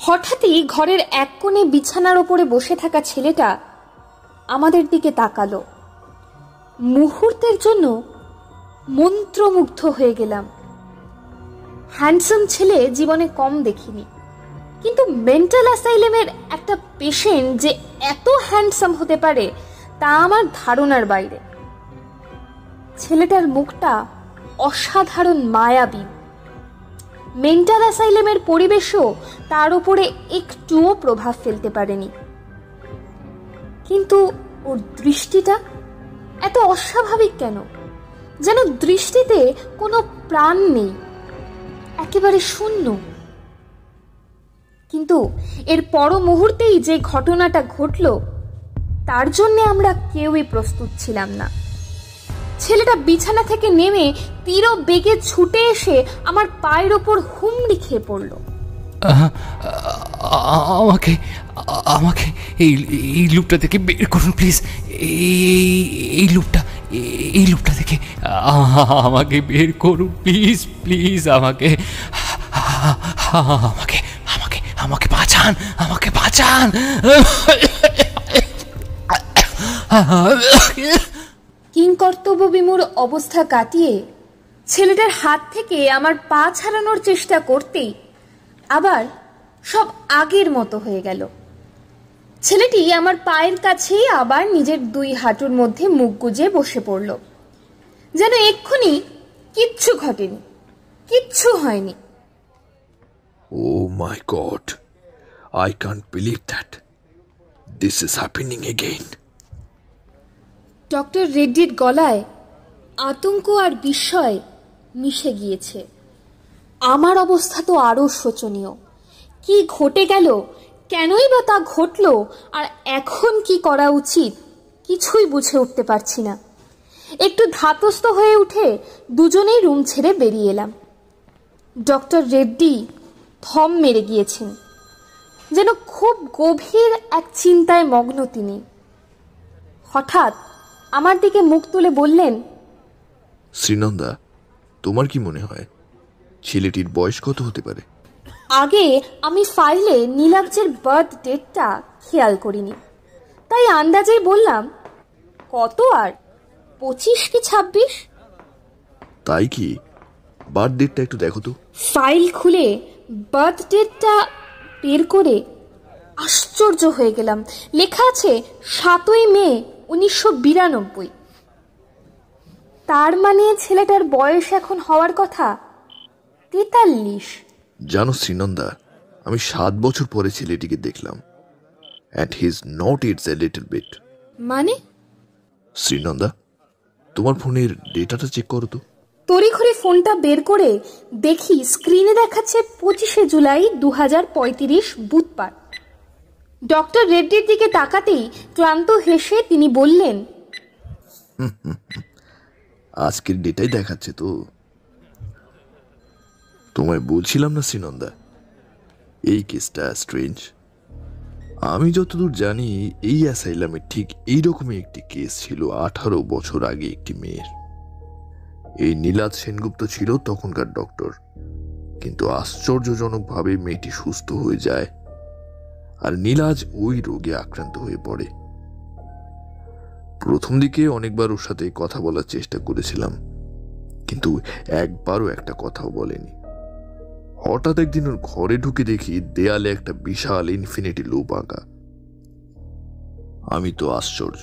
হঠাৎই ঘরের এক কোণে বিছানার ওপরে বসে থাকা ছেলেটা আমাদের দিকে তাকালো। মুহূর্তের জন্য মন্ত্রমুগ্ধ হয়ে গেলাম। হ্যান্ডসাম ছেলে জীবনে কম দেখিনি, কিন্তু মেন্টাল অ্যাসাইলেমের একটা পেশেন্ট যে এত হ্যান্ডসাম হতে পারে তা আমার ধারণার বাইরে। ছেলেটার মুখটা অসাধারণ মায়াবী। মেন্টাল অ্যাসাইলেমের পরিবেশও তার উপরে একটুও প্রভাব ফেলতে পারেনি, কিন্তু ওর দৃষ্টিটা এত অস্বাভাবিক কেন? যেন দৃষ্টিতে কোনো প্রাণ নেই, একেবারে শূন্য। কিন্তু এর পর মুহূর্তেই যে ঘটনাটা ঘটল তার জন্য আমরা কেউই প্রস্তুত ছিলাম না। ছেলেটা বিছানা থেকে নেমে তীর বেগে ছুটে এসে আমার পায়ের ওপর হুমড়ি খেয়ে পড়ল। আমাকে আমাকে এই লুপটা থেকে বের করুন প্লিজ। এই লুপটা থেকে আমাকে বের করুন প্লিজ প্লিজ। আমাকে আমাকে আমাকে আমাকে বাঁচান, আমাকে বাঁচান। কিংকর্তব্য বিমূঢ় অবস্থা কাটিয়ে ছেলেটার হাত থেকে আমার পা ছাড়ানোর চেষ্টা করতেই আবার সব আগের মতো হয়ে গেল। ছেলেটি আমার পায়ের কাছেই আবার নিজের দুই হাঁটুর মধ্যে মুখ গুজে বসে পড়ল, যেন এক্ষুনি কিচ্ছু ঘটেনি, কিচ্ছু হয়নি। Oh my God, I can't believe that. This is happening again. Doctor রেড্ডির গলায় আতঙ্ক আর বিস্ময় মিশে গিয়েছে। আমার অবস্থা তো আরও শোচনীয়। কি ঘটে গেল, কেনই বা তা ঘটল, আর এখন কি করা উচিত কিছুই বুঝে উঠতে পারছি না। একটু ধাতস্থ হয়ে উঠে দুজনেই রুম ছেড়ে বেরিয়ে এলাম। ডক্টর রেড্ডি থম মেরে গিয়েছেন, যেন খুব গভীর এক চিন্তায় মগ্ন তিনি। হঠাৎ আমার দিকে মুখ তুলে বললেন, শ্রীনন্দা, তোমার কি মনে হয় ছেলেটির বয়স কত হতে পারে? আগে আমি ফাইলে নীলাব্জের বার্থ ডেটটা খেয়াল করিনি, তাই আন্দাজেই বললাম, কত আর 25 কি 26? তাই কি? বার্থ ডেটটা একটু দেখো তো। ফাইল খুলে বার্থ ডেটটা বের করে আশ্চর্য হয়ে গেলাম। লেখা আছে 7ই মে 1992। তার মানে ছেলেটার বয়স এখন হওয়ার কথা 43। জানো শ্রীনন্দা, আমি 7 বছর পরে ছেলেটিকে দেখলাম, and he is not it's a little bit. মানে? শ্রীনন্দা, তোমার ফোনের ডেটাটা চেক করো তো। তড়িঘড়ি ফোনটা বের করে দেখি স্ক্রিনে দেখাচ্ছে 25শে জুলাই 2035 বুধবার। ডক্টর রেড্ডির দিকে তাকাতেই ক্লান্ত হেসে তিনি বললেন, আজকের ডেটাই দেখাচ্ছে তো। তোমায় বলছিলাম না শ্রীনন্দা, এই কেসটা স্ট্রেঞ্জ। আমি যতদূর জানি এই অ্যাসাইলামে ঠিক এইরকমই একটি কেস ছিল 18 বছর আগে একটি মেয়ের। এই নীলাজ সেনগুপ্ত ছিল তখনকার ডক্টর, কিন্তু আশ্চর্যজনকভাবে মেয়েটি সুস্থ হয়ে যায় আর নীলাজ ওই রোগে আক্রান্ত হয়ে পড়ে। প্রথম দিকে অনেকবার ওর সাথে কথা বলার চেষ্টা করেছিলাম, কিন্তু একবারও একটা কথাও বলেনি। হঠাৎ একদিন ওর ঘরে ঢুকে দেখি দেয়ালে একটা বিশাল ইনফিনিটি লুপ আঁকা। আমি তো আশ্চর্য,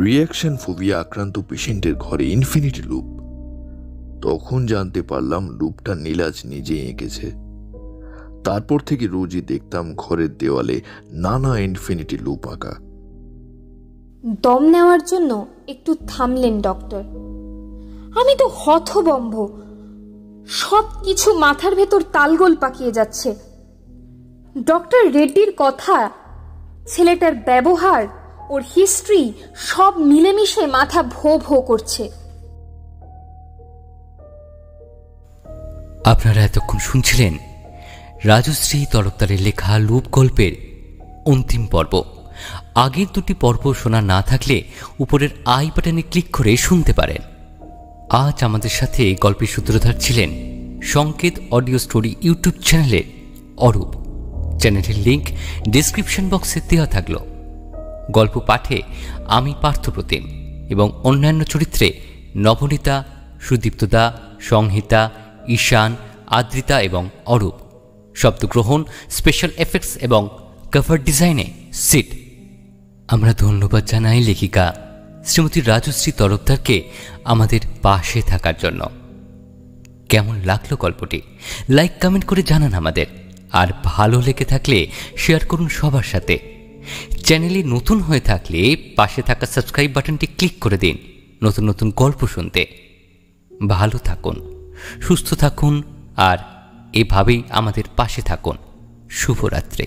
রিঅ্যাকশন ফোবিয়া আক্রান্ত পেশেন্টের ঘরে ইনফিনিটি লুপ। তখন জানতে পারলাম লুপটা নীলাজ নিজেই এঁকেছে। তারপর থেকে রোজই দেখতাম ঘরের দেওয়ালে নানা ইনফিনিটি লুপ আঁকা। দম নেওয়ার জন্য একটু থামলেন ডক্টর। আমি তো হতভম্ব, সব কিছু মাথার ভেতর তালগোল পাকিয়ে যাচ্ছে। ডক্টর রেড্ডির কথা, ছেলেটার ব্যবহার, ওর হিস্ট্রি সব মিলেমিশে মাথা ভো ভো করছে। আপনারা এতক্ষণ শুনছিলেন রাজশ্রী তরফদারের লেখা লুপ গল্পের অন্তিম পর্ব। আগের দুটি পর্ব শোনা না থাকলে উপরের আই বাটনে ক্লিক করে শুনতে পারেন। আজ আমাদের সাথে গল্পের সূত্রধার ছিলেন সংকেত অডিও স্টোরি ইউটিউব চ্যানেলের অরূপ। চ্যানেলের লিংক ডেসক্রিপশন বক্সে দেওয়া থাকলো। গল্প পাঠে আমি পার্থপ্রতিম এবং অন্যান্য চরিত্রে নবনীতা, সুদীপ্তদা, সংহিতা, ঈশান, আদ্রিতা এবং অরূপ। শব্দগ্রহণ, স্পেশাল এফেক্টস এবং কভার ডিজাইনে সিট। আমরা ধন্যবাদ জানাই লেখিকা শ্রীমতী রাজশ্রী তরফদারকে আমাদের পাশে থাকার জন্য। কেমন লাগলো গল্পটি? লাইক কমেন্ট করে জানান আমাদের, আর ভালো লেগে থাকলে শেয়ার করুন সবার সাথে। চ্যানেলে নতুন হয়ে থাকলে পাশে থাকা সাবস্ক্রাইব বাটনটি ক্লিক করে দিন নতুন নতুন গল্প শুনতে। ভালো থাকুন, সুস্থ থাকুন আর এভাবেই আমাদের পাশে থাকুন। শুভরাত্রি।